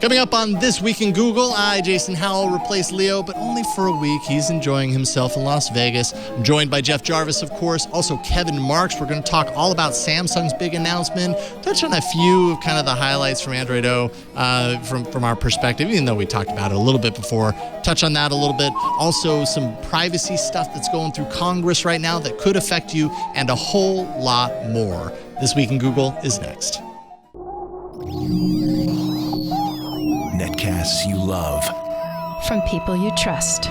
Coming up on This Week in Google, Jason Howell, replaced Leo, but only for a week. He's enjoying himself in Las Vegas. I'm joined by Jeff Jarvis, of course, also Kevin Marks. We're going to talk all about Samsung's big announcement, touch on a few of kind of the highlights from Android O from our perspective, even though we talked about it a little bit before. Touch on that a little bit. Also, some privacy stuff that's going through Congress right now that could affect you, and a whole lot more. This Week in Google is next. Netcasts you love. From people you trust.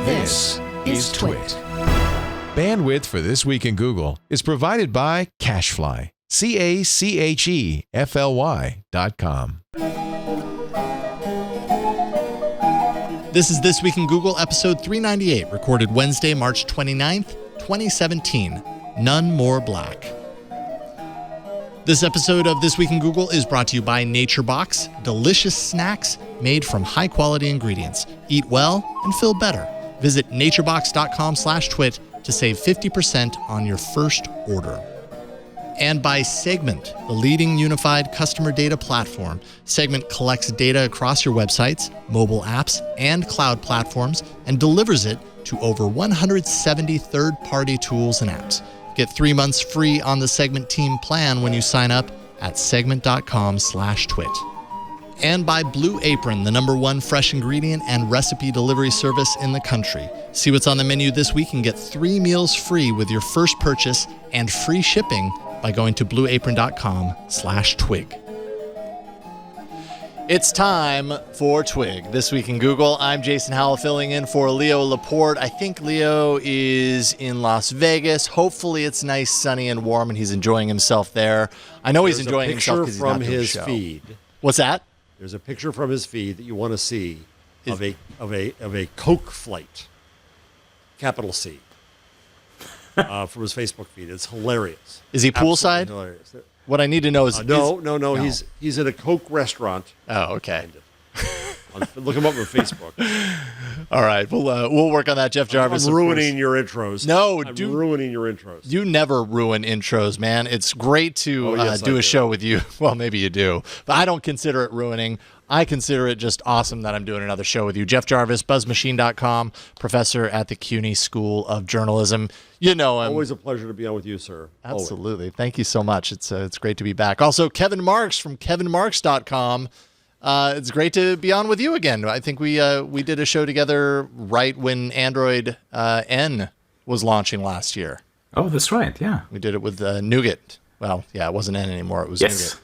This is Twit. Bandwidth for This Week in Google is provided by Cachefly. CACHEFLY.com. This is This Week in Google, episode 398, recorded Wednesday, March 29th, 2017. None more black. This episode of This Week in Google is brought to you by NatureBox, delicious snacks made from high-quality ingredients. Eat well and feel better. Visit naturebox.com/twit to save 50% on your first order. And by Segment, the leading unified customer data platform. Segment collects data across your websites, mobile apps, and cloud platforms and delivers it to over 170 third-party tools and apps. Get 3 months free on the Segment team plan when you sign up at segment.com/twit. And by Blue Apron, the #1 fresh ingredient and recipe delivery service in the country. See what's on the menu this week and get 3 meals free with your first purchase and free shipping by going to blueapron.com/twig. It's time for Twig. This Week in Google, I'm Jason Howell filling in for Leo Laporte. I think Leo is in Las Vegas. Hopefully it's nice, sunny, and warm, and he's enjoying himself there. I know he's enjoying himself because he's not doing a show. There's a picture from his feed. What's that? There's a picture from his feed that you want to see of a Coke flight, capital C, from his Facebook feed. It's hilarious. Is he poolside? Hilarious. What I need to know is... No. He's at a Coke restaurant. Oh, okay. Look him up on Facebook. All right, we'll work on that, Jeff Jarvis. I'm ruining your intros. No, I'm ruining your intros. You never ruin intros, man. It's great to do a show with you. Well, maybe you do, but I don't consider it ruining. I consider it just awesome that I'm doing another show with you. Jeff Jarvis, buzzmachine.com, professor at the CUNY School of Journalism. You know him. Always a pleasure to be on with you, sir. Absolutely. Always. Thank you so much. It's great to be back. Also, Kevin Marks from kevinmarks.com. It's great to be on with you again. I think we did a show together right when Android N was launching last year. Oh, that's right. Yeah. We did it with Nougat. Well, yeah, it wasn't N anymore. It was Yes. Nougat.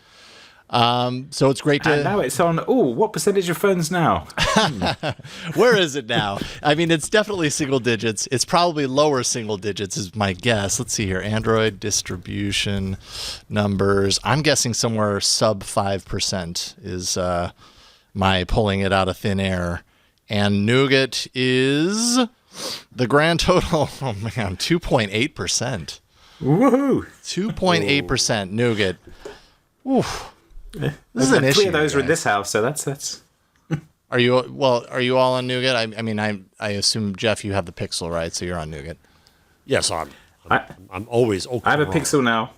So it's great to... And now it's on, what percentage of phones now? Where is it now? I mean, it's definitely single digits. It's probably lower single digits is my guess. Let's see here. Android distribution numbers. I'm guessing somewhere sub 5% is my pulling it out of thin air. And Nougat is the grand total, 2.8%. Woohoo! 2.8% Nougat. Oof. This is an issue. 3 of those are in this house, so that's. Are you all on Nougat? I mean, I assume, Jeff, you have the Pixel, right? So you're on Nougat. Yes, I'm always okay. I have a Pixel now.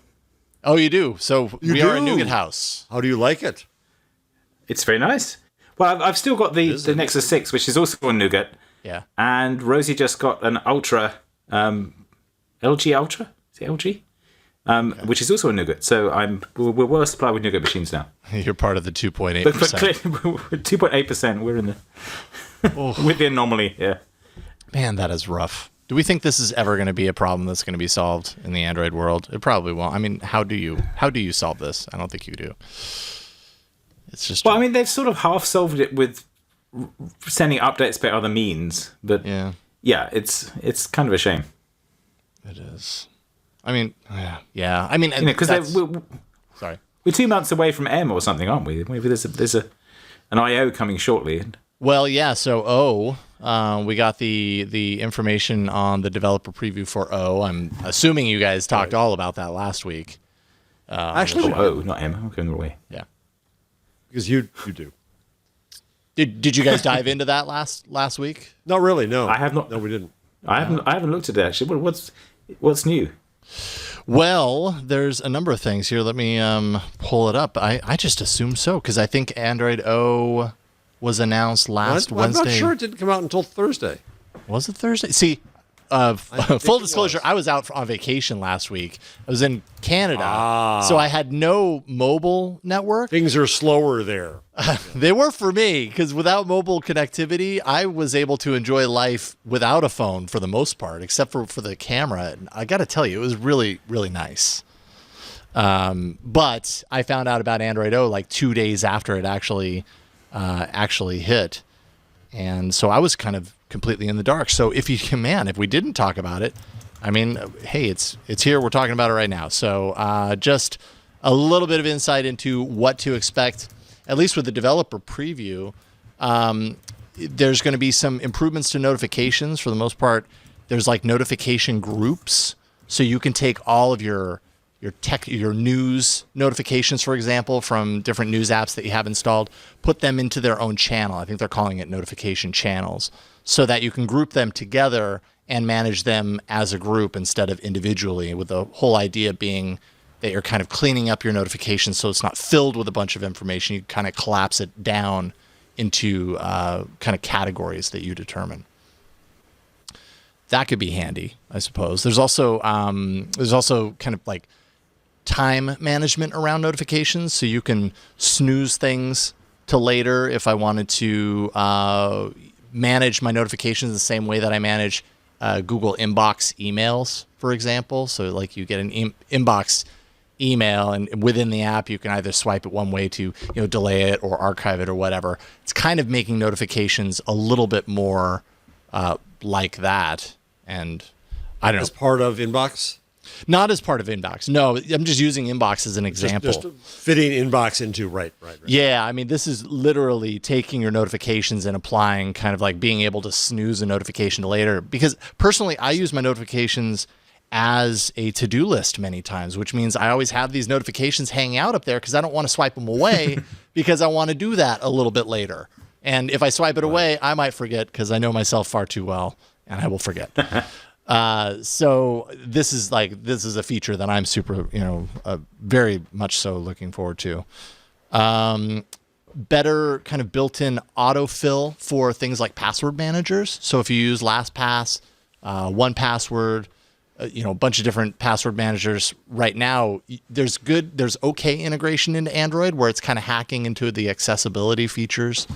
Oh, you do? So we are a Nougat house. How do you like it? It's very nice. Well, I've still got the Nexus 6, which is also on Nougat. Yeah. And Rosie just got an Ultra, LG Ultra? Is it LG? Which is also a Nougat. So we're well supplied with Nougat machines now. You're part of the 2.8%. But 2.8%. We're in the with the anomaly. Yeah. Man, that is rough. Do we think this is ever going to be a problem that's going to be solved in the Android world? It probably won't. I mean, how do you solve this? I don't think you do. It's just... Well, I mean, they've sort of half solved it with sending updates by other means. But yeah, it's kind of a shame. It is. I mean, yeah. I mean, because sorry, we're 2 months away from M or something, aren't we? Maybe there's an I/O coming shortly. Well, yeah. So we got the information on the developer preview for O. I'm assuming you guys talked all about that last week. Actually, O, not M. I'm going away. Yeah, because you do. Did you guys dive into that last week? Not really. No, I have not. No, we didn't. I haven't looked at it actually. What's new? Well, there's a number of things here. Let me pull it up. I just assume so because I think Android O was announced last Wednesday. I'm not sure it didn't come out until Thursday. Was it Thursday? See, full disclosure, I was out on vacation last week. I was in Canada, so I had no mobile network. Things are slower there. They were for me because without mobile connectivity, I was able to enjoy life without a phone for the most part, except for the camera. And I got to tell you, it was really, really nice. But I found out about Android O like 2 days after it actually hit. And so I was kind of completely in the dark. So if we didn't talk about it, I mean, hey, it's here. We're talking about it right now. So just a little bit of insight into what to expect, at least with the developer preview. There's going to be some improvements to notifications. For the most part, there's like notification groups. So you can take all of your news notifications, for example, from different news apps that you have installed, put them into their own channel. I think they're calling it notification channels, so that you can group them together and manage them as a group instead of individually, with the whole idea being that you're kind of cleaning up your notifications so it's not filled with a bunch of information. You kind of collapse it down into kind of categories that you determine. That could be handy, I suppose. There's also kind of like time management around notifications, so you can snooze things to later if I wanted to manage my notifications the same way that I manage Google Inbox emails, for example. So like you get an inbox email, and within the app you can either swipe it one way to delay it or archive it or whatever. It's kind of making notifications a little bit more like that. And I don't know. As part of Inbox? Not as part of Inbox. No, I'm just using Inbox as an example. Just fitting Inbox into, right. Yeah, I mean, this is literally taking your notifications and applying kind of like being able to snooze a notification to later. Because personally, I use my notifications as a to-do list many times, which means I always have these notifications hanging out up there because I don't want to swipe them away because I want to do that a little bit later. And if I swipe it away, I might forget because I know myself far too well, and I will forget. So this is a feature that I'm super, very much so looking forward to. Better kind of built-in autofill for things like password managers. So if you use LastPass, 1Password, a bunch of different password managers right now, there's okay integration into Android where it's kind of hacking into the accessibility features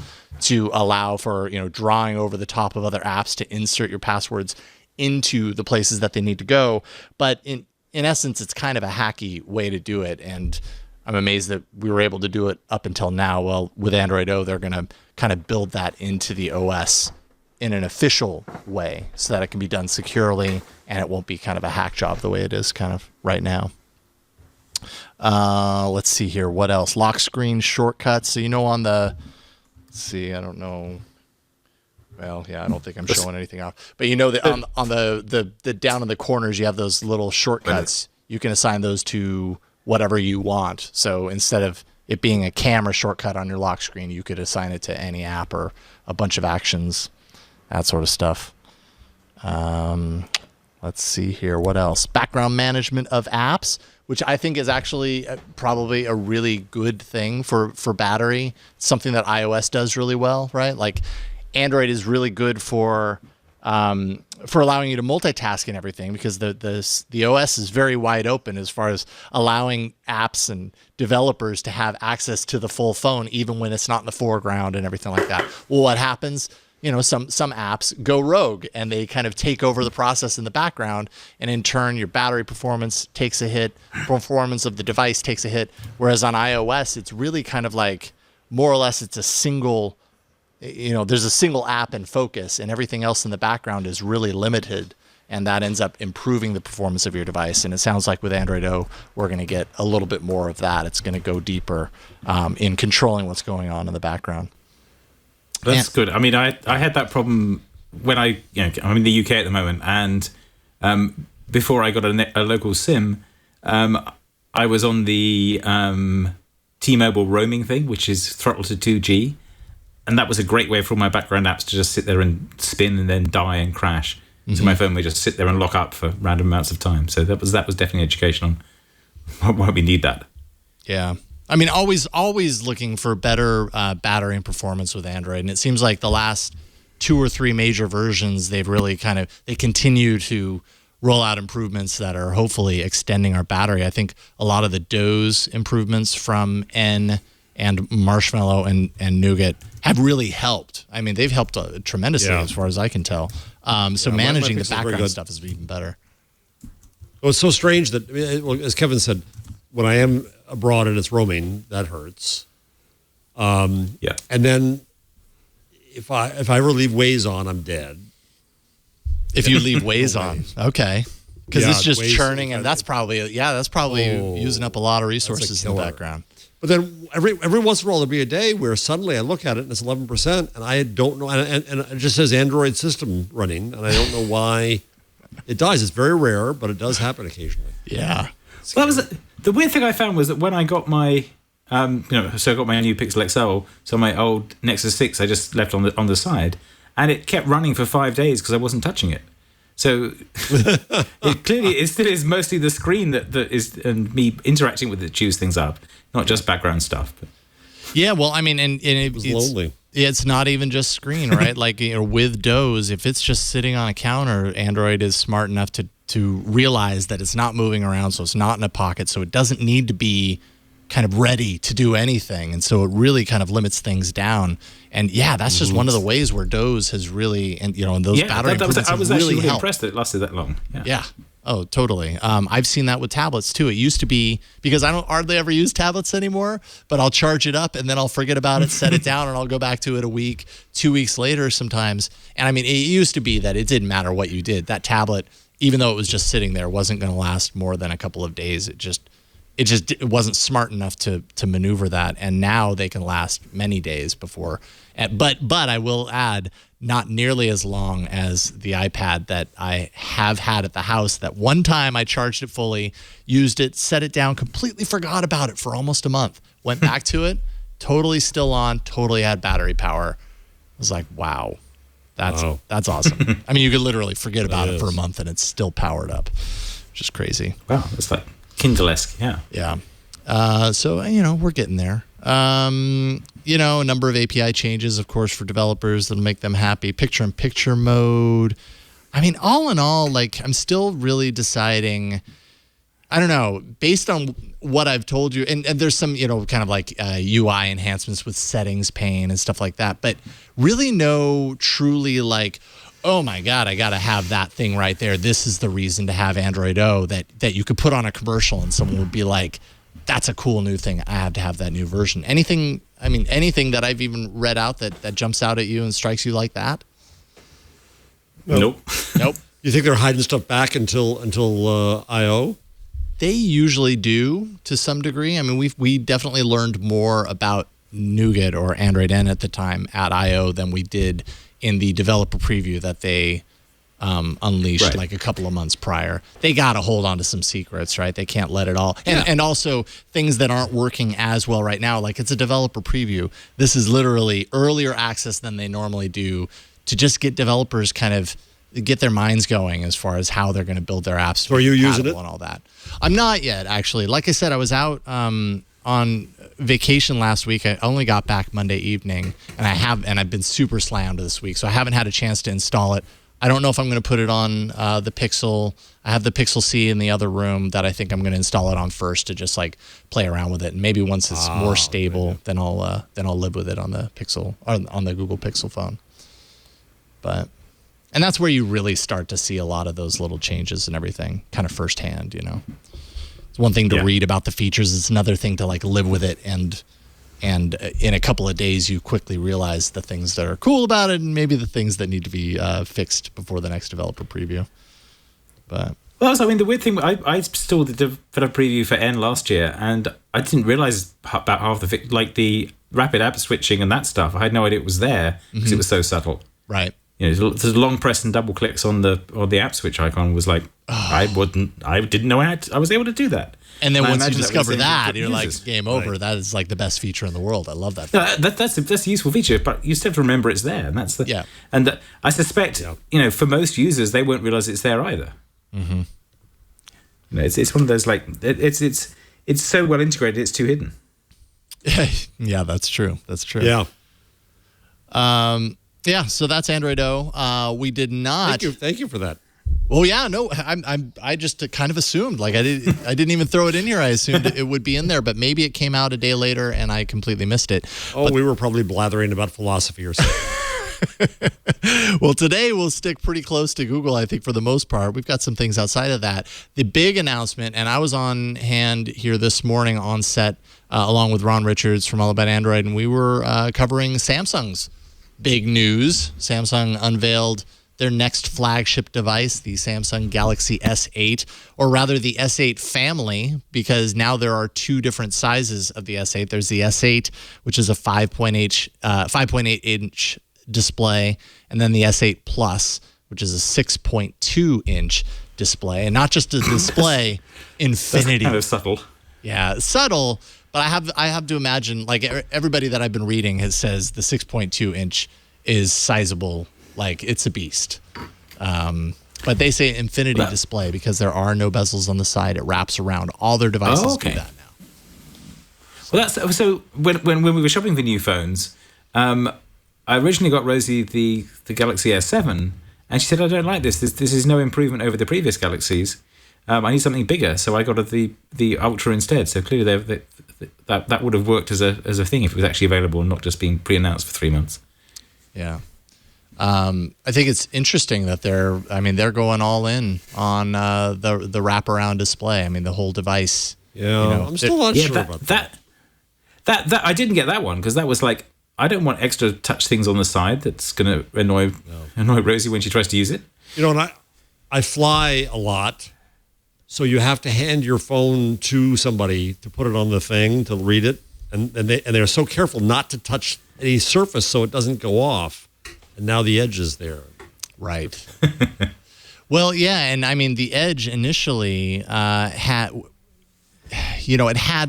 to allow for, drawing over the top of other apps to insert your passwords into the places that they need to go. But in essence, it's kind of a hacky way to do it. And I'm amazed that we were able to do it up until now. Well, with Android O, they're going to kind of build that into the OS in an official way so that it can be done securely and it won't be kind of a hack job the way it is kind of right now. Let's see here. What else? Lock screen shortcuts. So, on the, let's see, I don't know. Well, yeah, I don't think I'm showing anything off. But on the down in the corners, you have those little shortcuts. You can assign those to whatever you want. So instead of it being a camera shortcut on your lock screen, you could assign it to any app or a bunch of actions, that sort of stuff. Let's see here. What else? Background management of apps, which I think is actually probably a really good thing for battery. It's something that iOS does really well, right? Like Android is really good for allowing you to multitask and everything because the OS is very wide open as far as allowing apps and developers to have access to the full phone even when it's not in the foreground and everything like that. Well, what happens? Some apps go rogue and they kind of take over the process in the background, and in turn your battery performance takes a hit, performance of the device takes a hit, whereas on iOS it's really kind of like more or less it's a single there's a single app in focus and everything else in the background is really limited, and that ends up improving the performance of your device. And it sounds like with Android O, we're going to get a little bit more of that. It's going to go deeper in controlling what's going on in the background. That's good. I mean, I had that problem when I'm in the UK at the moment, and before I got a local SIM, I was on the T-Mobile roaming thing, which is throttle to 2G. And that was a great way for all my background apps to just sit there and spin and then die and crash. So my phone would just sit there and lock up for random amounts of time. So that was definitely education on why we need that. Yeah. I mean, always looking for better battery and performance with Android. And it seems like the last 2 or 3 major versions, they've really they continue to roll out improvements that are hopefully extending our battery. I think a lot of the Doze improvements from N and Marshmallow and Nougat have really helped. I mean, they've helped tremendously as far as I can tell. So managing the background stuff is even better. Well, it's so strange that, as Kevin said, when I am abroad and it's roaming, that hurts. And then if I ever leave Waze on, I'm dead. If you leave Waze on, okay, because it's just Waze, churning, and that's probably using up a lot of resources in the background. But then every once in a while there'll be a day where suddenly I look at it and it's 11%, and I don't know, and it just says Android system running, and I don't know why it dies. It's very rare, but it does happen occasionally. Yeah. Well, that was the weird thing I found was that when I got my, so I got my new Pixel XL, so my old Nexus 6 I just left on the side, and it kept running for 5 days because I wasn't touching it. So it still is mostly the screen that is, and me interacting with it chews things up, not just background stuff. But. Yeah, well, I mean, and it's lonely. It's not even just screen, right? Like, with Doze, if it's just sitting on a counter, Android is smart enough to realize that it's not moving around, so it's not in a pocket, so it doesn't need to be kind of ready to do anything, and so it really kind of limits things down. And yeah, that's just one of the ways where Doze has really, and those battery improvements I was have actually really helped. impressed that it lasted that long. Yeah. Oh, totally. I've seen that with tablets too. It used to be, because I don't hardly ever use tablets anymore, but I'll charge it up and then I'll forget about it, set it down, and I'll go back to it a week, 2 weeks later sometimes. And I mean, it used to be that it didn't matter what you did. That tablet, even though it was just sitting there, wasn't going to last more than a couple of days. It wasn't smart enough to maneuver that. And now they can last many days before. But I will add, not nearly as long as the iPad that I have had at the house. That one time I charged it fully, used it, set it down, completely forgot about it for almost a month. Went back to it, totally still on, totally had battery power. I was like, wow, that's awesome. I mean, you could literally forget about it for a month and it's still powered up, which is crazy. Wow, it's like Kindle-esque, yeah. Yeah. So, we're getting there. A number of API changes, of course, for developers that'll make them happy. Picture-in-picture mode. I mean, all in all, like, I'm still really deciding, I don't know, based on what I've told you, and there's some, kind of like UI enhancements with settings pane and stuff like that, but really no truly like, oh my God, I got to have that thing right there. This is the reason to have Android O, that you could put on a commercial and someone would be like, that's a cool new thing. I have to have that new version. Anything that I've even read out that jumps out at you and strikes you like that? Nope. You think they're hiding stuff back until I/O? They usually do to some degree. I mean, we definitely learned more about Nougat or Android N at the time at I/O than we did in the developer preview that they unleashed like a couple of months prior. They got to hold on to some secrets, right? They can't let it all. And also things that aren't working as well right now, like it's a developer preview. This is literally earlier access than they normally do to just get developers kind of get their minds going as far as how they're going to build their apps. So are you using it? And all that. I'm not yet, actually. Like I said, I was out on vacation last week. I only got back Monday evening, and I've been super slammed this week, so I haven't had a chance to install it. I don't know if I'm going to put it on the Pixel. I have the Pixel C in the other room that I think I'm going to install it on first to just like play around with it. And maybe once it's more stable, then I'll live with it on the Pixel or on the Google Pixel phone. And that's where you really start to see a lot of those little changes and everything kind of firsthand. It's one thing to read about the features. It's another thing to like live with it and in a couple of days, you quickly realize the things that are cool about it and maybe the things that need to be fixed before the next developer preview. But the weird thing, I installed the developer preview for N last year, and I didn't realize about half the rapid app switching and that stuff. I had no idea it was there because it was so subtle. Right. there's long press and double clicks on the app switch icon was like, I didn't know I was able to do that. And then I once you imagine discover that, you're users. like, game over. Right. That is like the best feature in the world. I love that. No, that's a useful feature, but you still have to remember it's there, and that's the Yeah. And I suspect for most users they won't realize it's there either. Mm-hmm. It's one of those like it's so well integrated it's too hidden. Yeah, that's true. That's true. Yeah. Yeah. So that's Android O. We did not. Thank you for that. Well, yeah, no, I just kind of assumed, like I didn't even throw it in here. I assumed it would be in there, but maybe it came out a day later and I completely missed it. We were probably blathering about philosophy or something. Well, today we'll stick pretty close to Google, I think, for the most part. We've got some things outside of that. The big announcement, and I was on hand here this morning on set along with Ron Richards from All About Android, and we were covering Samsung's big news. Samsung unveiled their next flagship device, the Samsung Galaxy S8, or rather the S8 family, because now there are two different sizes of the S8. There's the S8, which is a 5.8-inch display, and then the S8 Plus, which is a 6.2-inch display. And not just a display, infinity. That's kind of subtle. Yeah, subtle, but I have to imagine, like everybody that I've been reading says the 6.2-inch is sizable. Like, it's a beast. But they say infinity display because there are no bezels on the side. It wraps around. All their devices do that now. Well, so when we were shopping for new phones, I originally got Rosie the Galaxy S7, and she said, I don't like this. This is no improvement over the previous Galaxies. I need something bigger, so I got the Ultra instead. So clearly that would have worked as a thing if it was actually available and not just being pre-announced for 3 months. Yeah. I think it's interesting that they're going all in on the wraparound display. I mean, the whole device. Yeah, I'm still not sure about that. That I didn't get that one because that was like, I don't want extra touch things on the side that's going to annoy Rosie when she tries to use it. And I fly a lot, so you have to hand your phone to somebody to put it on the thing to read it, and they're so careful not to touch any surface so it doesn't go off. And now the Edge is there. Right. Well, yeah, and I mean the Edge initially had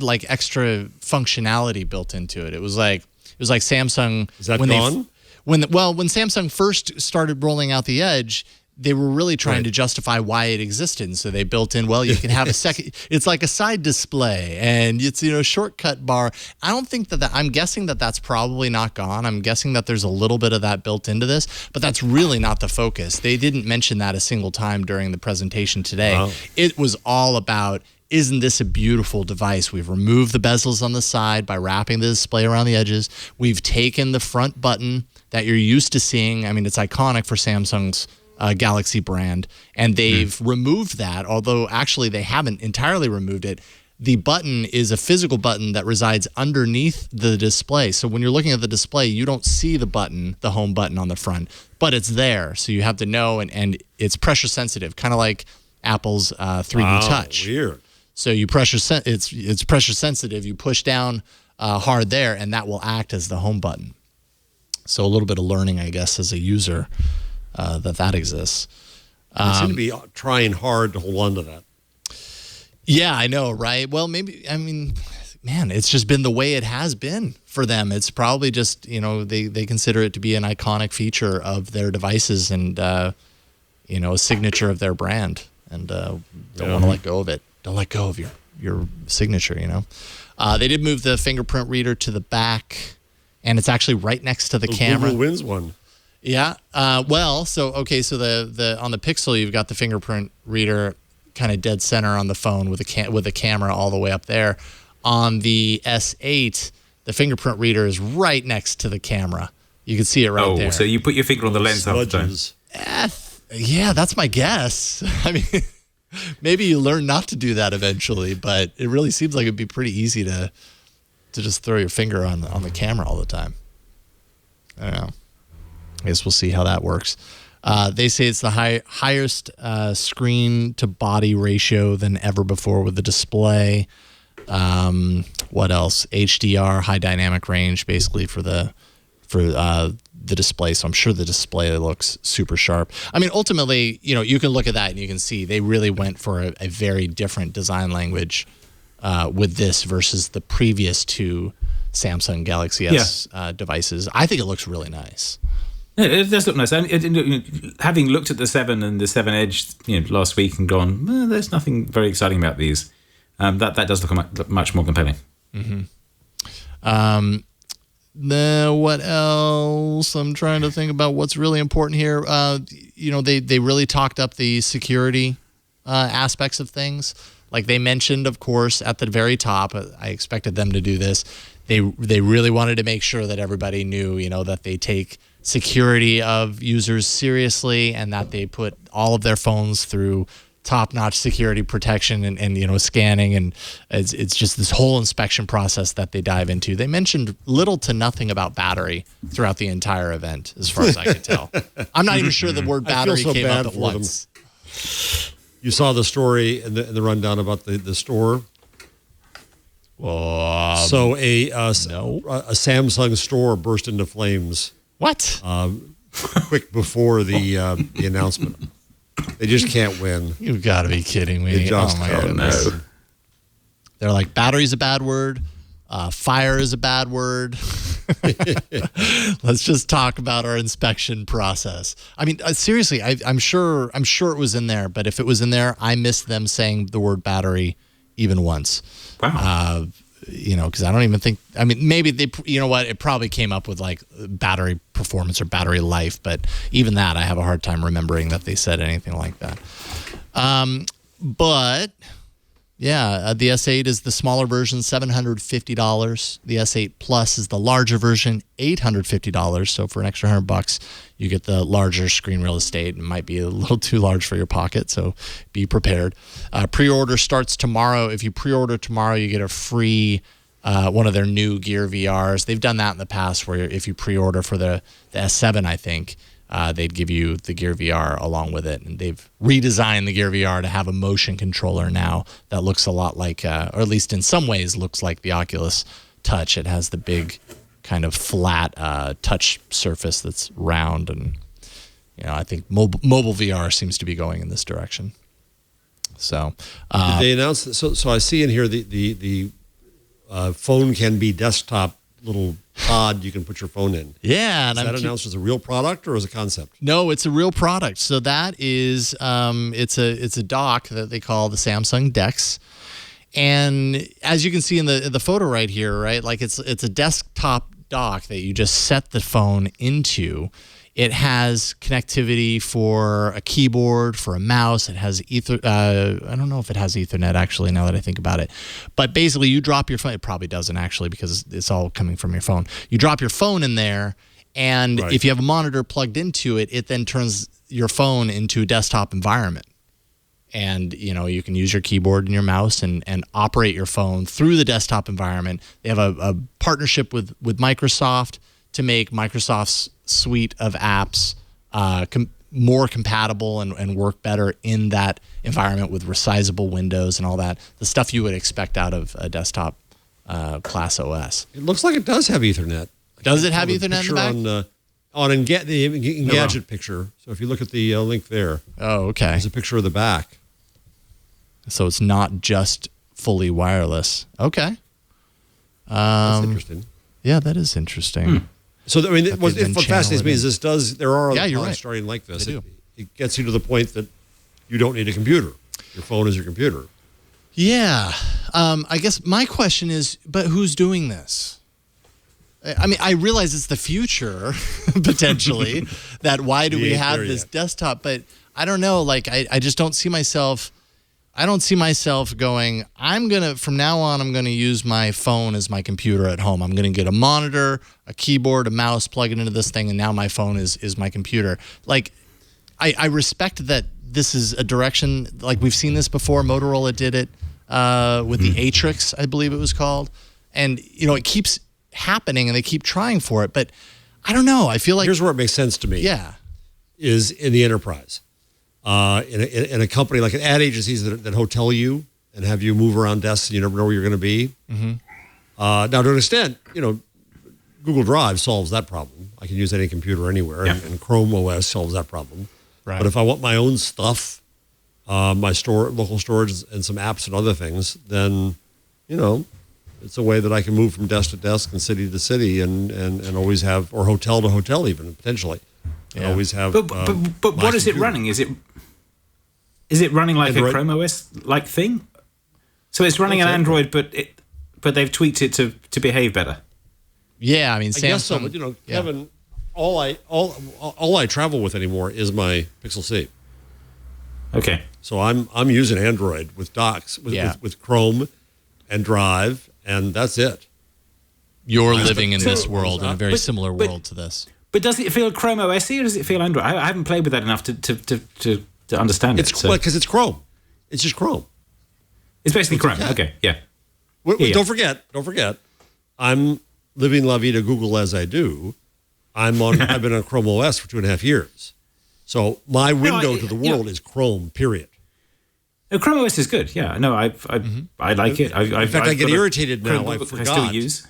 like extra functionality built into it. It was like Samsung. Is that gone? When Samsung first started rolling out the Edge, they were really trying to justify why it existed. And so they built in, you can have a second, it's like a side display and it's, shortcut bar. I don't think I'm guessing that that's probably not gone. I'm guessing that there's a little bit of that built into this, but that's really not the focus. They didn't mention that a single time during the presentation today. Wow. It was all about, isn't this a beautiful device? We've removed the bezels on the side by wrapping the display around the edges. We've taken the front button that you're used to seeing. I mean, it's iconic for Samsung's Galaxy brand, and they've removed that, although actually they haven't entirely removed it. The button is a physical button that resides underneath the display. So when you're looking at the display, you don't see the button, the home button on the front, but it's there. So you have to know, and it's pressure sensitive, kind of like Apple's 3D Touch. Weird. So you it's pressure sensitive. You push down hard there, and that will act as the home button. So a little bit of learning, I guess, as a user. That exists. They seem to be trying hard to hold on to that. Yeah, I know, right? Well, maybe, I mean, man, it's just been the way it has been for them. It's probably just, they consider it to be an iconic feature of their devices and, a signature of their brand and don't want to let go of it. Don't let go of your signature, They did move the fingerprint reader to the back, and it's actually right next to the camera. Google wins one. Yeah. So the on the Pixel, you've got the fingerprint reader kind of dead center on the phone with a camera all the way up there. On the S8, the fingerprint reader is right next to the camera. You can see it right there. Oh, so you put your finger on the lens half the time. Yeah, that's my guess. I mean, maybe you learn not to do that eventually, but it really seems like it'd be pretty easy to just throw your finger on the camera all the time. I don't know. I guess we'll see how that works. They say it's the highest screen to body ratio than ever before with the display. What else? HDR, high dynamic range, basically for the display. So I'm sure the display looks super sharp. I mean, ultimately, you can look at that and you can see they really went for a very different design language with this versus the previous two Samsung Galaxy S devices. I think it looks really nice. Yeah, it does look nice. And having looked at the 7 and the 7 Edge last week and gone, there's nothing very exciting about these. That does look much more compelling. Mm-hmm. What else? I'm trying to think about what's really important here. They really talked up the security aspects of things. Like they mentioned, of course, at the very top, I expected them to do this. They really wanted to make sure that everybody knew, that they take security of users seriously and that they put all of their phones through top-notch security protection and scanning, and it's just this whole inspection process that they dive into. They mentioned little to nothing about battery throughout the entire event, as far as I could tell. I'm not even sure the word battery came up at once. You saw the story in the rundown about the store. So a Samsung store burst into flames. What? Quick before the announcement. They just can't win. You've got to be kidding me. They just can't win. They're like, battery's a bad word. Fire is a bad word. Let's just talk about our inspection process. I mean, seriously, I'm sure it was in there. But if it was in there, I missed them saying the word battery even once. Wow. Because I don't even think. I mean, maybe they. You know what? It probably came up with like battery performance or battery life. But even that, I have a hard time remembering that they said anything like that. But. Yeah, the S8 is the smaller version, $750. The S8 Plus is the larger version, $850. So for an extra $100, you get the larger screen real estate. It might be a little too large for your pocket, so be prepared. Pre-order starts tomorrow. If you pre-order tomorrow, you get a free one of their new Gear VRs. They've done that in the past, where if you pre-order for the S7, I think. They'd give you the Gear VR along with it. And they've redesigned the Gear VR to have a motion controller now that looks a lot like, or at least in some ways looks like the Oculus Touch. It has the big kind of flat touch surface that's round. And, I think mobile VR seems to be going in this direction. So did they announce that? So I see in here the phone can be desktop little pod you can put your phone in. Yeah. And is that announced as a real product or as a concept? No, it's a real product. So that is, it's a dock that they call the Samsung Dex. And as you can see in the photo right here, right, like it's a desktop dock that you just set the phone into. It has connectivity for a keyboard, for a mouse. It has I don't know if it has Ethernet, actually, now that I think about it. But basically, you drop your phone. It probably doesn't, actually, because it's all coming from your phone. You drop your phone in there, and if you have a monitor plugged into it, it then turns your phone into a desktop environment. And, you can use your keyboard and your mouse and operate your phone through the desktop environment. They have a partnership with Microsoft to make Microsoft's suite of apps more compatible and work better in that environment with resizable windows and all that. The stuff you would expect out of a desktop class OS. It looks like it does have Ethernet. Does it have Ethernet in the back? The Engadget picture. So if you look at the link there. Oh, okay. There's a picture of the back. So it's not just fully wireless. Okay. That's interesting. Yeah, that is interesting. So, I mean, what fascinates me is there are other products starting like this. It gets you to the point that you don't need a computer. Your phone is your computer. Yeah. I guess my question is, but who's doing this? I mean, I realize it's the future, potentially, that why do we have this desktop? But I don't know, like, I just don't see myself... I don't see myself going, from now on, I'm going to use my phone as my computer at home. I'm going to get a monitor, a keyboard, a mouse, plug it into this thing, and now my phone is my computer. Like, I respect that this is a direction, like we've seen this before. Motorola did it with the Atrix, I believe it was called. And, it keeps happening, and they keep trying for it. But I don't know. I feel like... Here's where it makes sense to me. Yeah. Is in the enterprise. In a company like ad agencies that hotel you and have you move around desks and you never know where you're going to be. Mm-hmm. Now, to an extent, Google Drive solves that problem. I can use any computer anywhere, and Chrome OS solves that problem. Right. But if I want my own stuff, my local storage, and some apps and other things, then, it's a way that I can move from desk to desk and city to city and always have, or hotel to hotel even, potentially. And always have. But what is it running? Is it running like Android. a Chrome OS like thing? So it's running an Android, but they've tweaked it to behave better. Yeah, I mean, I guess so, Samsung. but Kevin, all I travel with anymore is my Pixel C. Okay. So I'm using Android with docks with Chrome and Drive, and that's it. You're living in this world, in a very similar world to this. But does it feel Chrome OS-y or does it feel Android? I haven't played with that enough to understand it. Because it's Chrome. It's just Chrome. It's basically Chrome. Okay, yeah. Don't forget. I'm living La Vida Google as I do. I've been on Chrome OS for 2.5 years. So my window to the world is Chrome, period. Chrome OS is good. Yeah, no, I like it. In fact, I get irritated now. I Chromebook forgot. I still use.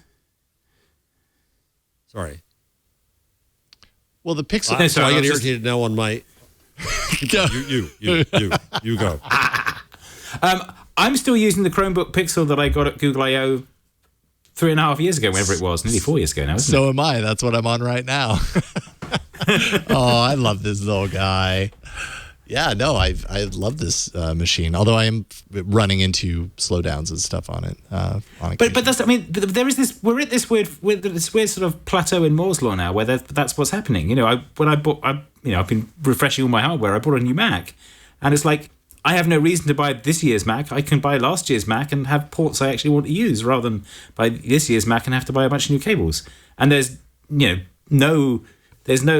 Sorry. Well, the Pixel. I get irritated now on my. You go. I'm still using the Chromebook Pixel that I got at Google I/O 3.5 years ago, whenever it was, nearly 4 years ago now. So am I. That's what I'm on right now. Oh, I love this little guy. Yeah, no, I love this machine. Although I am running into slowdowns and stuff on it. But that's, I mean, there is this. We're at this weird sort of plateau in Moore's law now, where that's what's happening. I've been refreshing all my hardware. I bought a new Mac, and it's like, I have no reason to buy this year's Mac. I can buy last year's Mac and have ports I actually want to use, rather than buy this year's Mac and have to buy a bunch of new cables. And there's no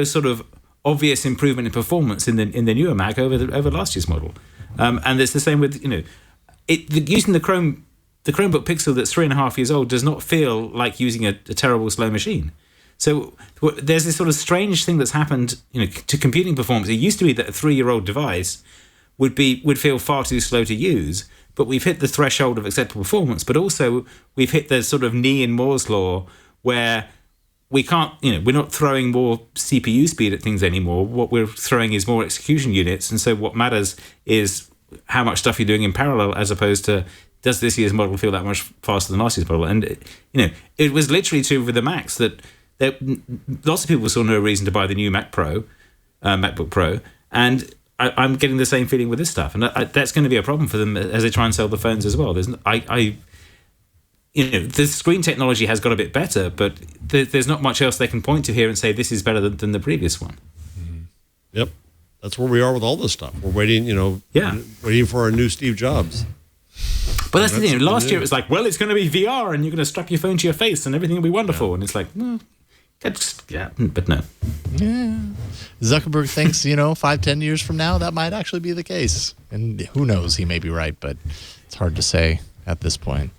sort of obvious improvement in performance in the newer Mac over last year's model. And it's the same with using the Chromebook Pixel that's 3.5 years old does not feel like using a terrible slow machine. So there's this sort of strange thing that's happened, to computing performance. It used to be that a 3-year-old device would feel far too slow to use, but we've hit the threshold of acceptable performance. But also we've hit the sort of knee in Moore's law where we can't, we're not throwing more CPU speed at things anymore. What we're throwing is more execution units, and so what matters is how much stuff you're doing in parallel, as opposed to does this year's model feel that much faster than last year's model. And it was literally true with the Macs that lots of people saw no reason to buy the new MacBook Pro, and I'm getting the same feeling with this stuff, and that's going to be a problem for them as they try and sell the phones as well. The screen technology has got a bit better, but there's not much else they can point to here and say this is better than the previous one. Mm-hmm. Yep, that's where we are with all this stuff. We're waiting, waiting for our new Steve Jobs. But that's the thing. Last year it was like, well, it's going to be VR, and you're going to strap your phone to your face, and everything will be wonderful. Yeah. And it's like, but no. Yeah. Zuckerberg thinks, 5-10 years from now, that might actually be the case. And who knows, he may be right, but it's hard to say at this point.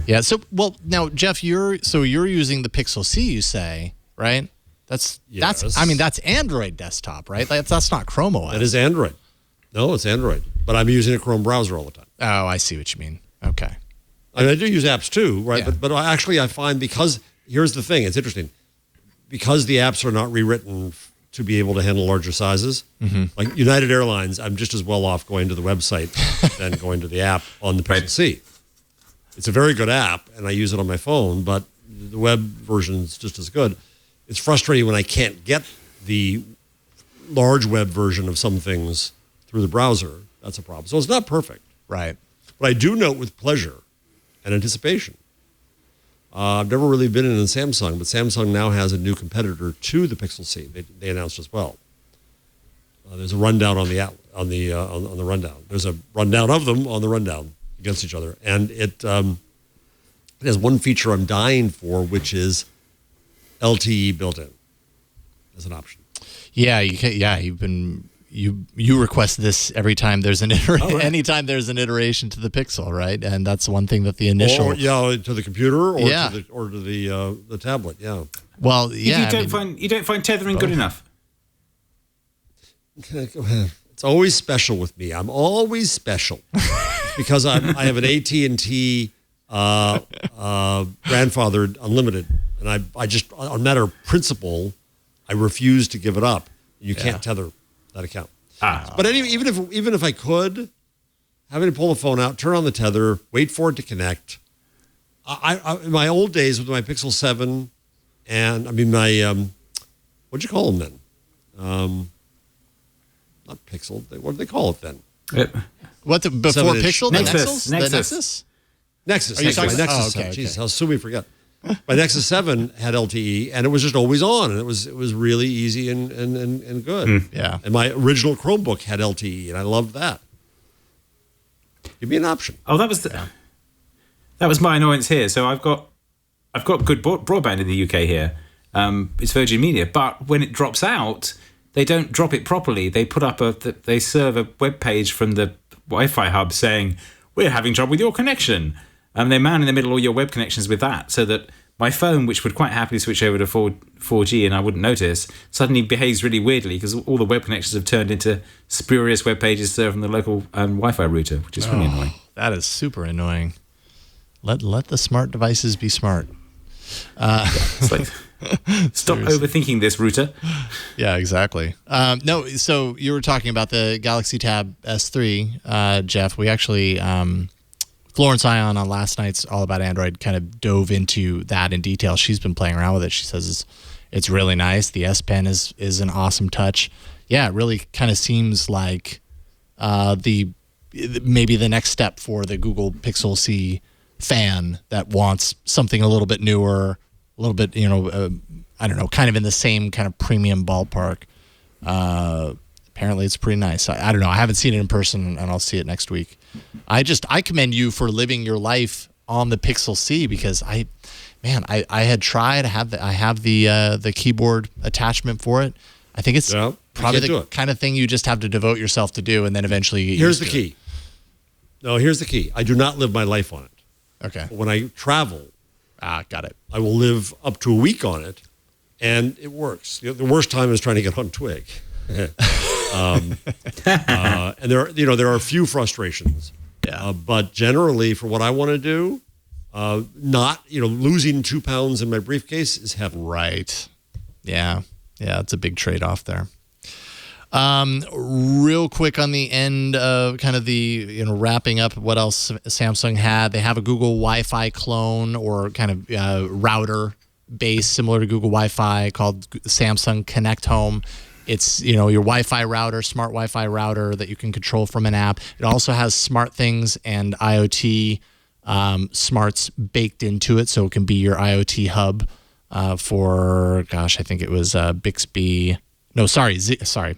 Yeah, so, well, now, Jeff, you're using the Pixel C, you say, right? That's Android desktop, right? That's not Chrome OS. That is Android. No, it's Android. But I'm using a Chrome browser all the time. Oh, I see what you mean. Okay. I mean, I do use apps too, right? Yeah. But actually I find, because, here's the thing, it's interesting. Because the apps are not rewritten to be able to handle larger sizes, like United Airlines, I'm just as well off going to the website than going to the app on the Pixel C. It's a very good app, and I use it on my phone, but the web version is just as good. It's frustrating when I can't get the large web version of some things through the browser. That's a problem. So it's not perfect. Right. But I do note with pleasure and anticipation. I've never really been in Samsung, but Samsung now has a new competitor to the Pixel C. They announced as well. There's a rundown on the rundown. There's a rundown of them on the rundown against each other, and it has one feature I'm dying for, which is LTE built in as an option. Yeah, you request this every time there's an anytime there's an iteration to the Pixel, right? And that's one thing that the initial to the computer or to the tablet. Yeah. Well, yeah. You don't find tethering good enough. It's always special with me. I'm always special because I have an AT&T grandfathered unlimited And I just, on a matter of principle, I refuse to give it up. You can't tether that account. But even if I could, having to pull the phone out, turn on the tether, wait for it to connect. I in my old days with my Pixel 7 and my, what'd you call them then? Not Pixel. What did they call it then? Before Pixel? Nexus. The Nexus? Nexus. Are you Nexus. talking My Nexus. okay. Jeez, how soon we forget. My Nexus 7 had LTE, and it was just always on, and it was really easy and good. Yeah. And my original Chromebook had LTE, and I loved that. Give me an option. Oh, that was my annoyance here. So I've got good broadband in the UK here. It's Virgin Media, but when it drops out, they don't drop it properly. They put up they serve a web page from the Wi-Fi hub saying, we're having trouble with your connection. They man in the middle all your web connections with that, so that my phone, which would quite happily switch over to 4G and I wouldn't notice, suddenly behaves really weirdly because all the web connections have turned into spurious web pages served from the local Wi-Fi router, which is really annoying. That is super annoying. Let the smart devices be smart. It's like, stop overthinking this, router. Yeah, exactly. No, so you were talking about the Galaxy Tab S3, Jeff. We actually, Florence Ion on last night's All About Android kind of dove into that in detail. She's been playing around with it. She says it's really nice. The S Pen is an awesome touch. Yeah, it really kind of seems like maybe the next step for the Google Pixel C fan that wants something a little bit newer, a little bit, I don't know, kind of in the same kind of premium ballpark. Apparently it's pretty nice. I don't know. I haven't seen it in person, and I'll see it next week. I commend you for living your life on the Pixel C, because I had tried. I have the keyboard attachment for it. I think it's probably the kind of thing you just have to devote yourself to do, and then eventually you get Here's the key. No, here's the key. I do not live my life on it. Okay. But when I travel, got it. I will live up to a week on it, and it works. The worst time is trying to get on Twig. And there are a few frustrations. Yeah. But generally, for what I want to do, not losing 2 pounds in my briefcase is heaven. Right. Yeah. It's a big trade-off there. Real quick on the end of kind of the wrapping up what else Samsung had. They have a Google Wi-Fi clone, or kind of router base similar to Google Wi-Fi, called Samsung Connect Home. It's your Wi-Fi router, smart Wi-Fi router that you can control from an app. It also has SmartThings and IoT smarts baked into it, so it can be your IoT hub for, I think it was Bixby. No, sorry,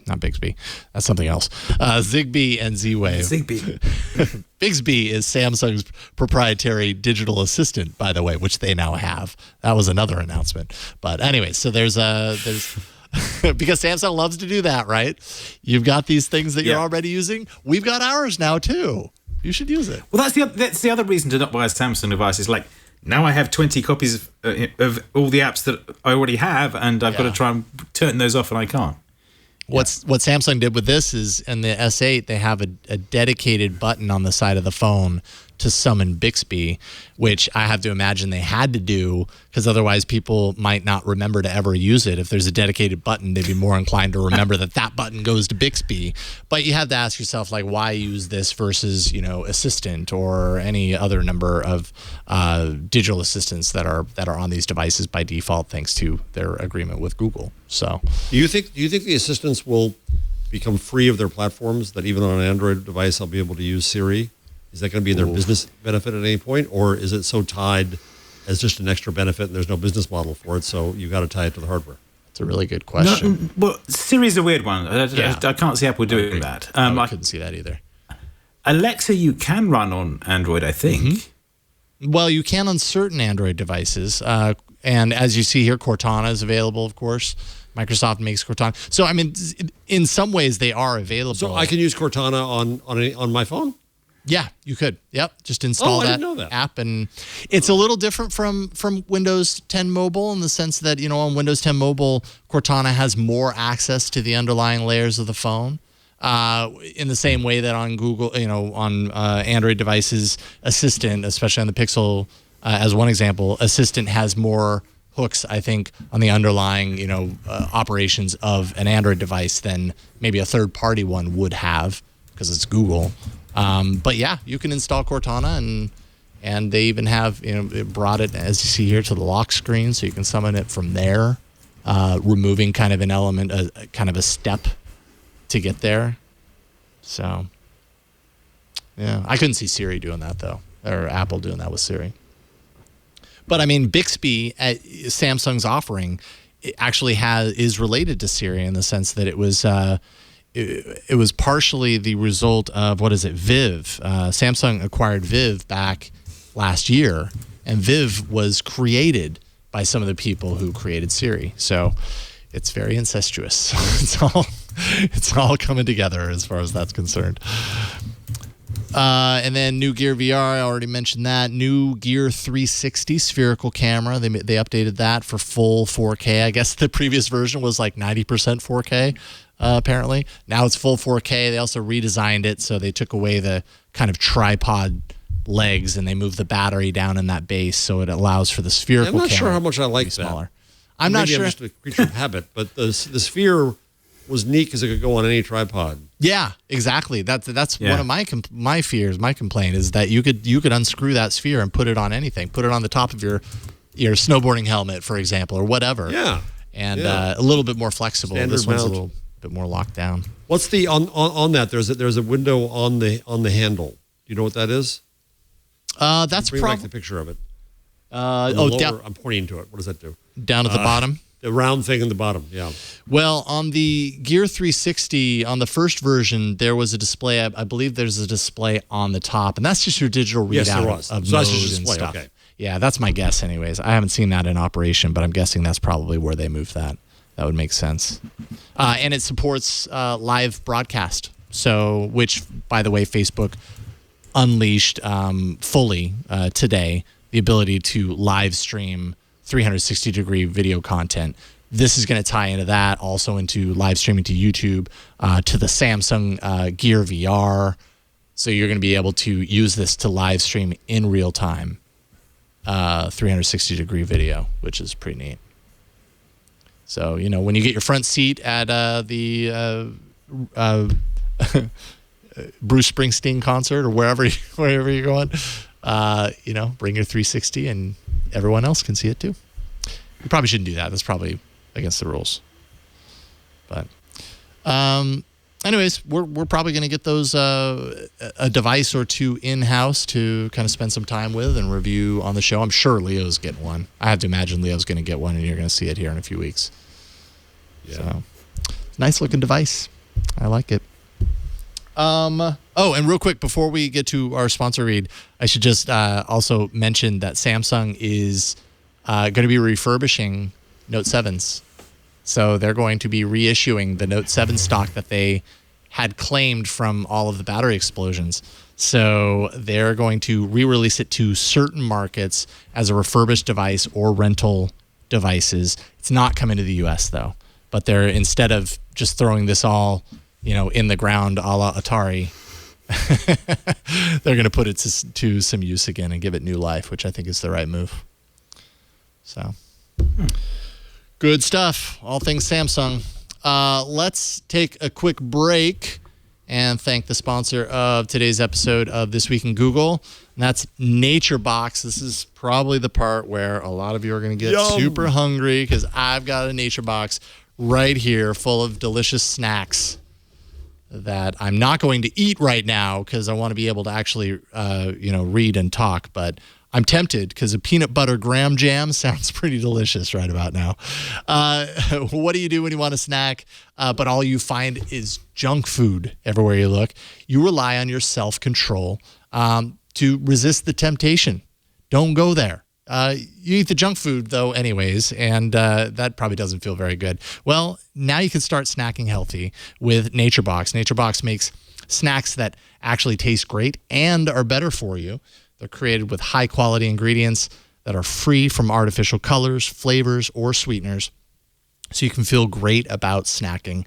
not Bixby. That's something else. Zigbee and Z-Wave. Zigbee. Bixby is Samsung's proprietary digital assistant, by the way, which they now have. That was another announcement. But anyway, so there's because Samsung loves to do that, right? You've got these things that you're already using. We've got ours now too. You should use it. Well, that's the other reason to not buy a Samsung device. Is like, now I have 20 copies of all the apps that I already have, and I've got to try and turn those off, and I can't. What Samsung did with this is, in the S8, they have a dedicated button on the side of the phone to summon Bixby, which I have to imagine they had to do, because otherwise people might not remember to ever use it. If there's a dedicated button, they'd be more inclined to remember that button goes to Bixby. But you have to ask yourself, like, why use this versus, Assistant or any other number of digital assistants that are on these devices by default, thanks to their agreement with Google. So, do you think the assistants will become free of their platforms, that even on an Android device I'll be able to use Siri? Is that going to be their business benefit at any point, or is it so tied as just an extra benefit and there's no business model for it, so you got to tie it to the hardware? That's a really good question. No, well, Siri's a weird one. I can't see Apple doing that. I couldn't see that either. Alexa, you can run on Android, I think. Mm-hmm. Well, you can on certain Android devices. And as you see here, Cortana is available, of course. Microsoft makes Cortana. So, I mean, in some ways, they are available. So I can use Cortana on my phone? Yeah, you could. Yep, just install that app, and it's a little different from Windows 10 Mobile in the sense that on Windows 10 Mobile, Cortana has more access to the underlying layers of the phone. In the same way that on Google, on Android devices, Assistant, especially on the Pixel, as one example, Assistant has more hooks, I think, on the underlying, operations of an Android device than maybe a third-party one would have, because it's Google. But yeah, you can install Cortana, and they even have, it brought it, as you see here, to the lock screen, so you can summon it from there, removing kind of an element, kind of a step to get there. So, yeah, I couldn't see Siri doing that, though, or Apple doing that with Siri. But I mean, Bixby, Samsung's offering, it actually is related to Siri in the sense that it was partially the result of Viv. Samsung acquired Viv back last year, and Viv was created by some of the people who created Siri. So it's very incestuous. It's all coming together as far as that's concerned. And then new Gear VR, I already mentioned that. New Gear 360 spherical camera. They updated that for full 4K. I guess the previous version was like 90% 4K, apparently. Now it's full 4K. They also redesigned it, so they took away the kind of tripod legs, and they moved the battery down in that base, so it allows for the spherical camera. I'm not sure how much I like that. Smaller. I'm not sure. I'm just a creature of habit, but the sphere was neat because it could go on any tripod. Yeah, exactly. That's one of my fears. My complaint is that you could unscrew that sphere and put it on anything. Put it on the top of your snowboarding helmet, for example, or whatever. Yeah, and a little bit more flexible. Standard this one's mount. a little bit more locked down. What's the on that? There's a window on the handle. Do you know what that is? That's bring back the picture of it. Down. I'm pointing to it. What does that do? Down at the bottom. The round thing in the bottom, yeah. Well, on the Gear 360, on the first version, there was a display. I believe there's a display on the top, and that's just your digital readout of so that's mode just and display, stuff. okay. Yeah, that's my guess anyways. I haven't seen that in operation, but I'm guessing that's probably where they moved that. That would make sense. And it supports live broadcast, which, by the way, Facebook unleashed fully today, the ability to live stream 360-degree video content. This is going to tie into that, also into live streaming to YouTube, to the Samsung Gear VR. So you're going to be able to use this to live stream in real time, 360-degree video, which is pretty neat. So, when you get your front seat at the Bruce Springsteen concert or wherever you're going, bring your 360 and everyone else can see it too. You probably shouldn't do that. That's probably against the rules. But anyways, we're probably going to get those a device or two in-house to kind of spend some time with and review on the show. I'm sure Leo's getting one. I have to imagine Leo's going to get one, and you're going to see it here in a few weeks. Yeah. So, nice looking device. I like it. And real quick, before we get to our sponsor read, I should just also mention that Samsung is going to be refurbishing Note 7s. So they're going to be reissuing the Note 7 stock that they had claimed from all of the battery explosions. So they're going to re-release it to certain markets as a refurbished device or rental devices. It's not coming to the U.S., though. But they're, instead of just throwing this all in the ground a la Atari, they're going to put it to some use again and give it new life, which I think is the right move. So, good stuff. All things Samsung. Let's take a quick break and thank the sponsor of today's episode of This Week in Google, and that's NatureBox. This is probably the part where a lot of you are going to get super hungry, because I've got a NatureBox right here full of delicious snacks that I'm not going to eat right now because I want to be able to actually, read and talk. But I'm tempted because a peanut butter graham jam sounds pretty delicious right about now. What do you do when you want a snack, but all you find is junk food everywhere you look? You rely on your self-control to resist the temptation. Don't go there. You eat the junk food, though, anyways, and that probably doesn't feel very good. Well, now you can start snacking healthy with NatureBox. NatureBox makes snacks that actually taste great and are better for you. They're created with high-quality ingredients that are free from artificial colors, flavors, or sweeteners, so you can feel great about snacking.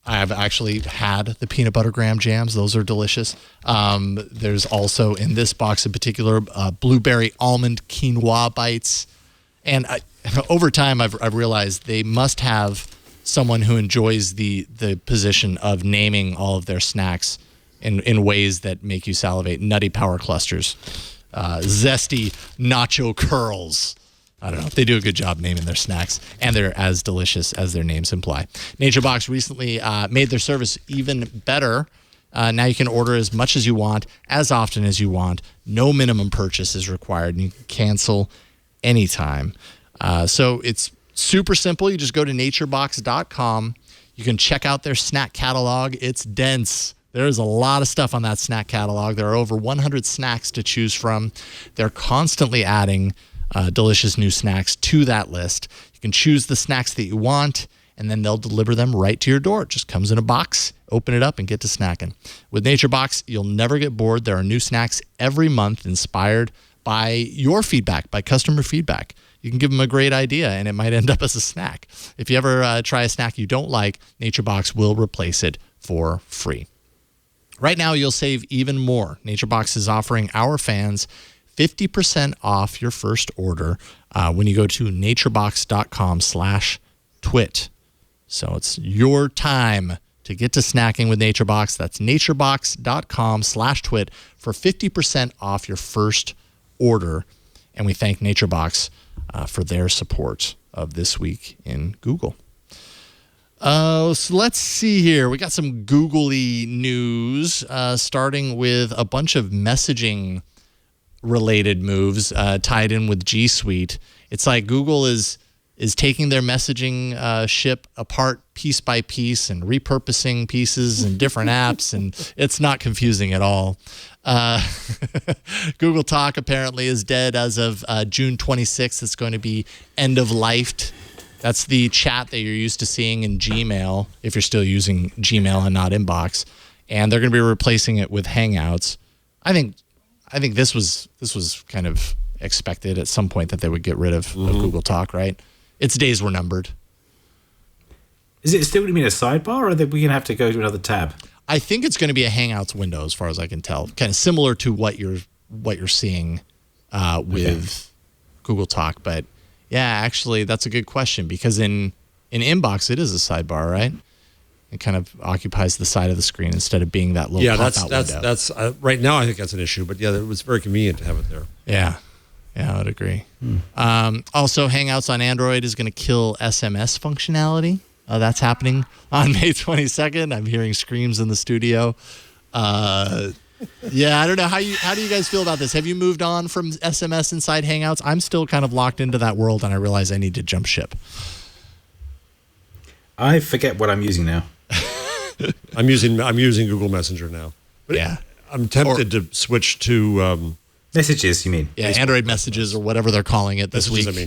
I've actually had the peanut butter graham jams. Those are delicious. There's also, in this box in particular, blueberry almond quinoa bites And over time, I've realized they must have someone who enjoys the position of naming all of their snacks in ways that make you salivate. Nutty Power Clusters, zesty nacho curls. I don't know. They do a good job naming their snacks, and they're as delicious as their names imply. NatureBox recently made their service even better. Now you can order as much as you want, as often as you want. No minimum purchase is required, and you can cancel anytime. So it's super simple. You just go to naturebox.com. You can check out their snack catalog. It's dense. There's a lot of stuff on that snack catalog. There are over 100 snacks to choose from. They're constantly adding delicious new snacks to that list. You can choose the snacks that you want, and then they'll deliver them right to your door. It just comes in a box. Open it up and get to snacking. With NatureBox, you'll never get bored. There are new snacks every month inspired by your feedback, by customer feedback. You can give them a great idea, and it might end up as a snack. If you ever try a snack you don't like, NatureBox will replace it for free. Right now, you'll save even more. NatureBox is offering our fans 50% off your first order when you go to naturebox.com/twit. So it's your time to get to snacking with NatureBox. That's naturebox.com/twit for 50% off your first order. And we thank NatureBox for their support of This Week in Google. So let's see here. We got some Googly news, starting with a bunch of messaging related moves tied in with G Suite. It's like Google is taking their messaging ship apart piece by piece and repurposing pieces and different apps, and it's not confusing at all. Google Talk apparently is dead as of June 26th. It's going to be end of lifed. That's the chat that you're used to seeing in Gmail, if you're still using Gmail and not Inbox. And they're going to be replacing it with Hangouts. I think this was kind of expected at some point that they would get rid of Google Talk, right? Its days were numbered. Is it still going to be a sidebar, or are we going to have to go to another tab? I think it's going to be a Hangouts window, as far as I can tell, kind of similar to what you're seeing with Google Talk. But yeah, actually, that's a good question, because in Inbox it is a sidebar, right? It kind of occupies the side of the screen instead of being that little pop-out window. That's right now. I think that's an issue, but yeah, it was very convenient to have it there. Yeah, I would agree. Also, Hangouts on Android is going to kill SMS functionality. That's happening on May 22nd. I'm hearing screams in the studio. Yeah, I don't know. How do you guys feel about this? Have you moved on from SMS inside Hangouts? I'm still kind of locked into that world, and I realize I need to jump ship. I forget what I'm using now. I'm using Google Messenger now. But yeah, I'm tempted to switch to Messages. You mean? Yeah, Facebook. Android Messages or whatever they're calling it this week. What does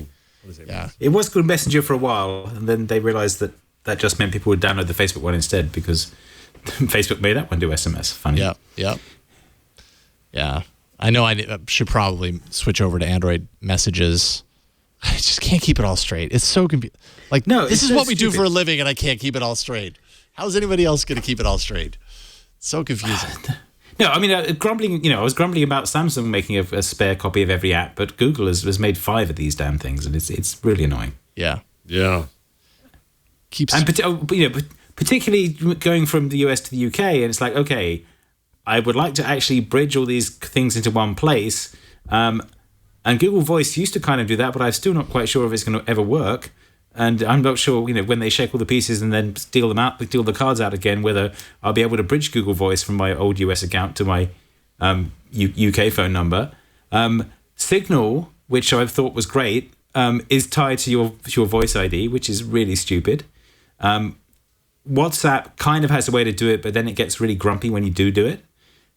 it mean? Yeah, it was Google Messenger for a while, and then they realized that just meant people would download the Facebook one instead, because Facebook made that one do SMS. Funny. Yeah. I know I should probably switch over to Android Messages. I just can't keep it all straight. It's so confusing. Like, no, this is so what we do for a living, and I can't keep it all straight. How's anybody else going to keep it all straight? It's so confusing. No, I mean, I was grumbling about Samsung making a spare copy of every app, but Google has made 5 of these damn things, and it's really annoying. Yeah. Particularly going from the US to the UK, and it's like, okay, I would like to actually bridge all these things into one place. And Google Voice used to kind of do that, but I'm still not quite sure if it's going to ever work. And I'm not sure, when they shake all the pieces and then deal the cards out again, whether I'll be able to bridge Google Voice from my old US account to my UK phone number. Signal, which I thought was great, is tied to your Voice ID, which is really stupid. WhatsApp kind of has a way to do it, but then it gets really grumpy when you do it.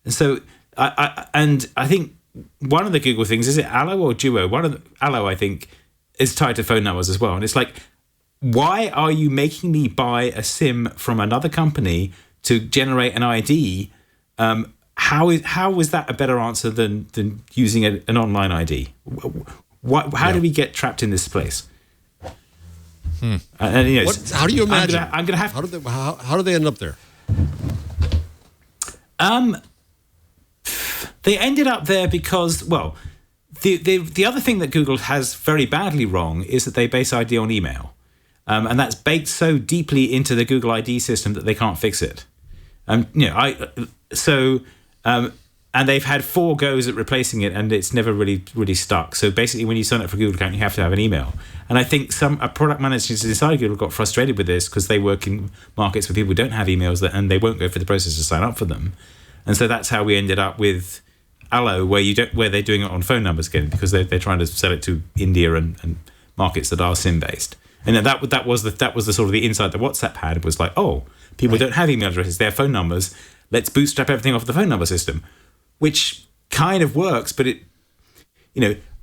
And so, I think one of the Google things, is it Allo or Duo? Allo, I think, is tied to phone numbers as well. And it's like, why are you making me buy a SIM from another company to generate an ID? How is that a better answer than using an online ID? How do we get trapped in this place? How do you imagine? I'm gonna have. How do they end up there? They ended up there because, the other thing that Google has very badly wrong is that they base ID on email. And that's baked so deeply into the Google ID system that they can't fix it. And they've had 4 goes at replacing it, and it's never really stuck. So basically, when you sign up for a Google account, you have to have an email. And I think a product managers inside Google got frustrated with this because they work in markets where people don't have emails, and they won't go through the process to sign up for them. And so that's how we ended up with Allo, where they're doing it on phone numbers again, because they're trying to sell it to India and markets that are SIM based. And then that was the sort of the insight that WhatsApp had. It was like, oh, people don't have email addresses, they have phone numbers. Let's bootstrap everything off the phone number system, which kind of works, but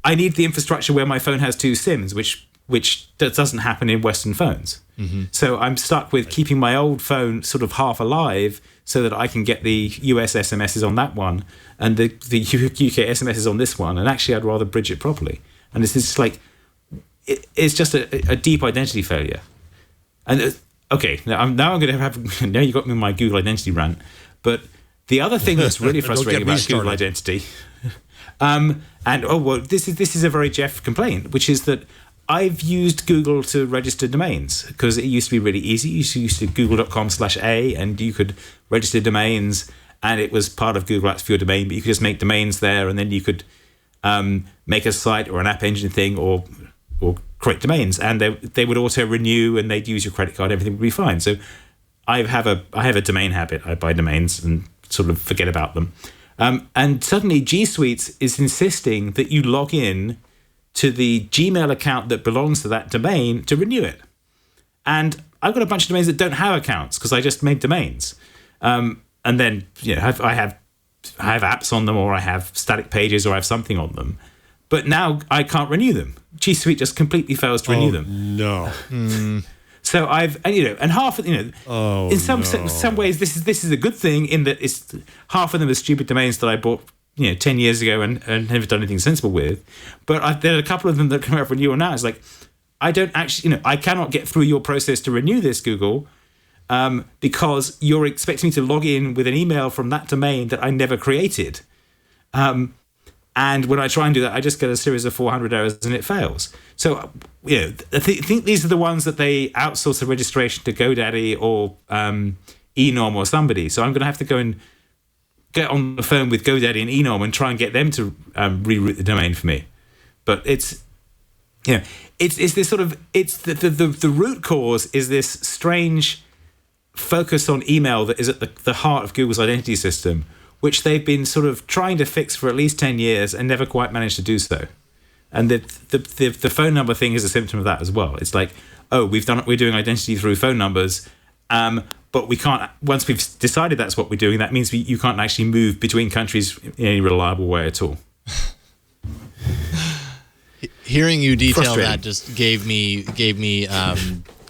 I need the infrastructure where my phone has 2 SIMs, which doesn't happen in Western phones. Mm-hmm. So I'm stuck with keeping my old phone sort of half alive so that I can get the US SMSs on that one and the UK SMSs on this one. And actually, I'd rather bridge it properly. And it's just like, it's just a deep identity failure. And okay, now I'm going to have, now you got me in my Google identity rant, but the other thing that's really frustrating about Google identity, this is a very Jeff complaint, which is that I've used Google to register domains because it used to be really easy. You used to google.com/a and you could register domains, and it was part of Google Apps for your domain, but you could just make domains there, and then you could make a site or an app engine thing or create domains, and they would auto renew, and they'd use your credit card. Everything would be fine. So I have a domain habit. I buy domains and sort of forget about them. And suddenly G Suite is insisting that you log in to the Gmail account that belongs to that domain to renew it. And I've got a bunch of domains that don't have accounts because I just made domains. And then I have apps on them, or I have static pages, or I have something on them. But now I can't renew them. G Suite just completely fails to renew them. No. So and half in some ways this is a good thing in that it's half of them are stupid domains that I bought 10 years ago and never done anything sensible with. But there are a couple of them that come out for renewal now. It's like, I don't actually, I cannot get through your process to renew this, Google, because you're expecting me to log in with an email from that domain that I never created. And when I try and do that, I just get a series of 400 errors and it fails. So, I think these are the ones that they outsource the registration to GoDaddy or eNorm or somebody. So I'm going to have to go and get on the phone with GoDaddy and eNorm and try and get them to reroute the domain for me. But it's this sort of, the root cause is this strange focus on email that is at the heart of Google's identity system, which they've been sort of trying to fix for at least 10 years and never quite managed to do so. And the phone number thing is a symptom of that as well. It's like, oh, we're doing identity through phone numbers, but we can't, once we've decided that's what we're doing, that means you can't actually move between countries in any reliable way at all. Hearing you detail that just gave me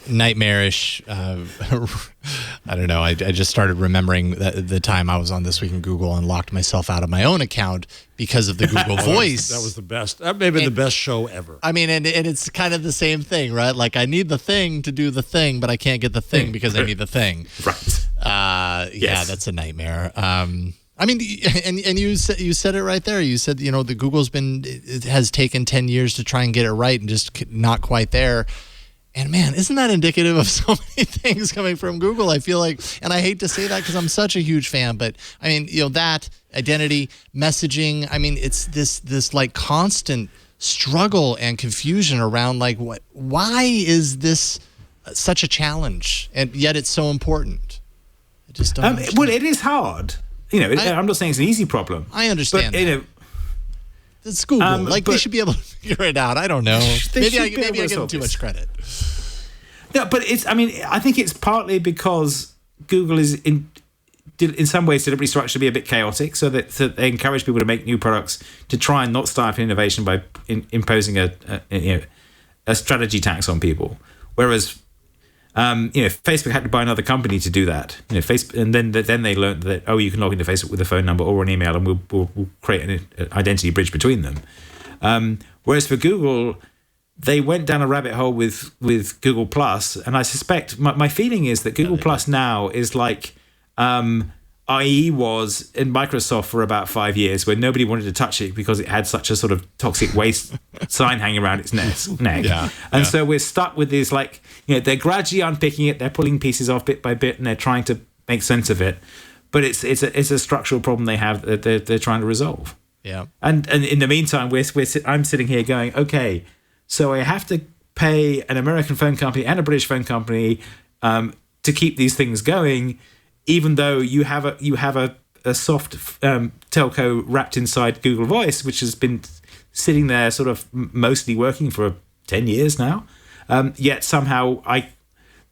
nightmarish. I don't know. I just started remembering the time I was on This Week in Google and locked myself out of my own account because of the Google Voice. That was the best. That may have been the best show ever. I mean, and it's kind of the same thing, right? Like, I need the thing to do the thing, but I can't get the thing because I need the thing. Right. Yes. Yeah, that's a nightmare. I mean, and you said it right there. You said, the Google's it has taken 10 years to try and get it right and just not quite there. And man, isn't that indicative of so many things coming from Google? I feel like, and I hate to say that because I'm such a huge fan, but I mean, that identity, messaging, I mean, it's this like constant struggle and confusion around like why is this such a challenge and yet it's so important? I just don't well, it is hard. I'm not saying it's an easy problem. I understand that. It's Google. They should be able to figure it out. I don't know. Maybe I give them too much credit. No, but I think it's partly because Google is in some ways deliberately structured to be a bit chaotic, so that they encourage people to make new products to try and not stifle innovation by imposing a strategy tax on people. Whereas, Facebook had to buy another company to do that. Facebook, and then they learned that you can log into Facebook with a phone number or an email, and we'll create an identity bridge between them. Whereas for Google, they went down a rabbit hole with Google Plus, and I suspect my feeling is that Google Plus now is like IE was in Microsoft for about 5 years, where nobody wanted to touch it because it had such a sort of toxic waste sign hanging around its neck. And so we're stuck with these, like, they're gradually unpicking it, they're pulling pieces off bit by bit, and they're trying to make sense of it. But it's a structural problem they have that they're trying to resolve. Yeah. And in the meantime, I'm sitting here going, okay, so I have to pay an American phone company and a British phone company to keep these things going, even though you have a soft telco wrapped inside Google Voice, which has been sitting there sort of mostly working for 10 years now. Yet somehow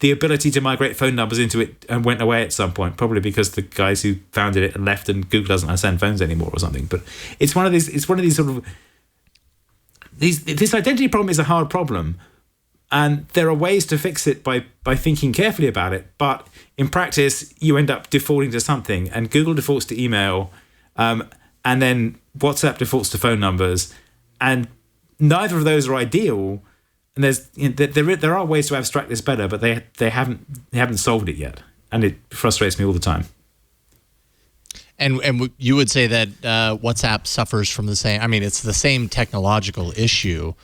the ability to migrate phone numbers into it went away at some point, probably because the guys who founded it left and Google doesn't send phones anymore or something. But it's one of these sort of this identity problem is a hard problem. And there are ways to fix it by thinking carefully about it. But in practice, you end up defaulting to something. And Google defaults to email. And then WhatsApp defaults to phone numbers. And neither of those are ideal. And there are ways to abstract this better, but they haven't solved it yet. And it frustrates me all the time. And you would say that WhatsApp suffers from the same... I mean, it's the same technological issue,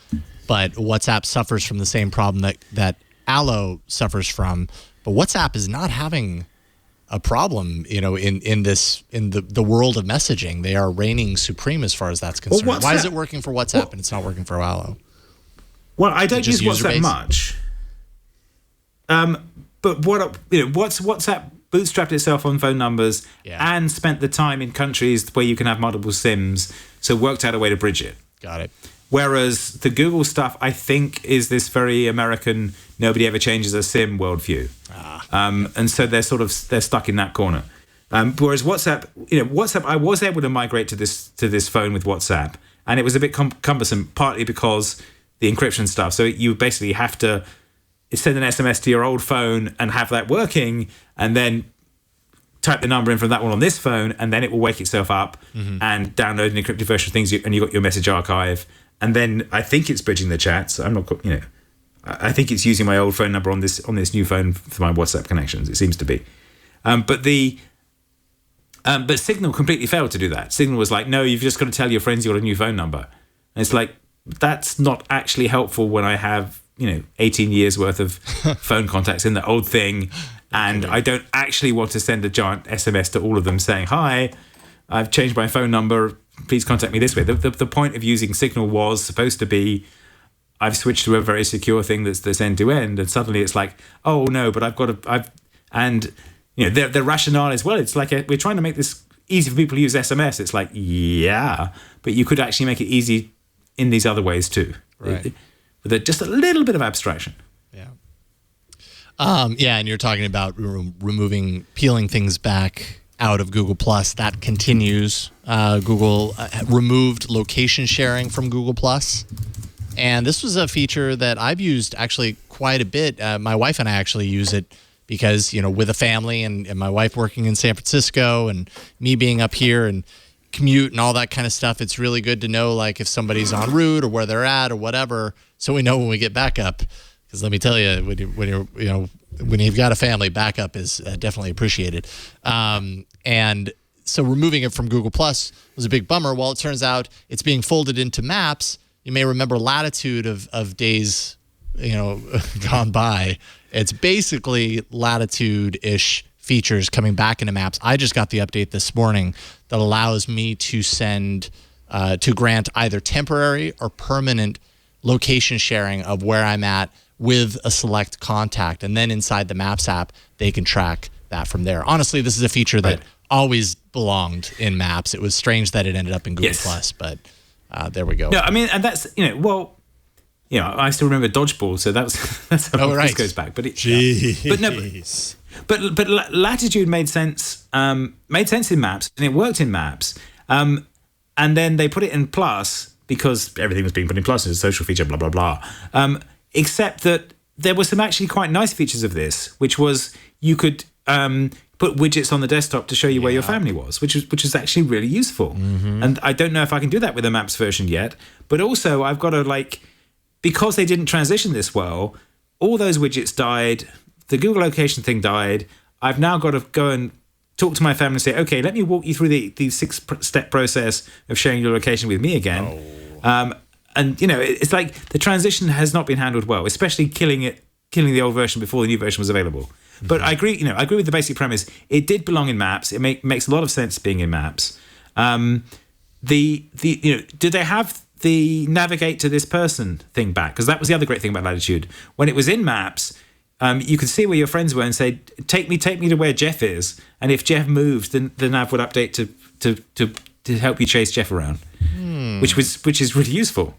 but WhatsApp suffers from the same problem that Allo suffers from. But WhatsApp is not having a problem, in the world of messaging. They are reigning supreme as far as that's concerned. Well, why is it working for WhatsApp and it's not working for Allo? Well, I don't use WhatsApp much. But WhatsApp bootstrapped itself on phone numbers and spent the time in countries where you can have multiple SIMs, so worked out a way to bridge it. Got it. Whereas the Google stuff, I think, is this very American, nobody ever changes a SIM worldview. And so they're stuck in that corner. Whereas WhatsApp, I was able to migrate to this phone with WhatsApp, and it was a bit cumbersome, partly because the encryption stuff. So you basically have to send an SMS to your old phone and have that working, and then type the number in from that one on this phone, and then it will wake itself up and download an encrypted version of things, and you've got your message archive. And then I think it's bridging the chats. I'm not, I think it's using my old phone number on this new phone for my WhatsApp connections. It seems to be, but Signal completely failed to do that. Signal was like, no, you've just got to tell your friends you got a new phone number. And it's like, that's not actually helpful when I have 18 years worth of phone contacts in the old thing, and I don't actually want to send a giant SMS to all of them saying, hi, I've changed my phone number, please contact me this way. The point of using Signal was supposed to be, I've switched to a very secure thing that's end to end, and suddenly it's like, oh no, but the rationale is, well, it's like we're trying to make this easy for people to use SMS. It's like, yeah, but you could actually make it easy in these other ways too. Right. With just a little bit of abstraction. Yeah. And you're talking about peeling things back out of Google Plus. That continues. Google removed location sharing from Google Plus. And this was a feature that I've used actually quite a bit. My wife and I actually use it because, with a family and my wife working in San Francisco and me being up here and commute and all that kind of stuff, it's really good to know, like, if somebody's en route or where they're at or whatever, so we know when we get backup. Because let me tell you, when you've got a family, backup is definitely appreciated. And so removing it from Google Plus was a big bummer. Well, it turns out it's being folded into Maps. You may remember Latitude of days, gone by. It's basically Latitude-ish features coming back into Maps. I just got the update this morning that allows me to to grant either temporary or permanent location sharing of where I'm at with a select contact. And then inside the Maps app, they can track that from there. Honestly, this is a feature that always belonged in Maps. It was strange that it ended up in Google Plus, but there we go. No, I mean, and that's, I still remember Dodgeball, so that's how this goes back. But but Latitude made sense in Maps, and it worked in Maps. And then they put it in Plus because everything was being put in Plus as a social feature, blah, blah, blah. Except that there were some actually quite nice features of this, which was you could put widgets on the desktop to show you where your family was, which is actually really useful. Mm-hmm. And I don't know if I can do that with the Maps version yet, but also I've got to, because they didn't transition this well, all those widgets died, the Google location thing died. I've now got to go and talk to my family and say, okay, let me walk you through the 6-step process of sharing your location with me again. And it's like the transition has not been handled well, especially killing the old version before the new version was available. But I agree with the basic premise. It did belong in Maps. It makes a lot of sense being in Maps. Did they have the navigate to this person thing back? Because that was the other great thing about Latitude. When it was in Maps, you could see where your friends were and say, take me to where Jeff is. And if Jeff moves, then the nav would update to help you chase Jeff around, which is really useful.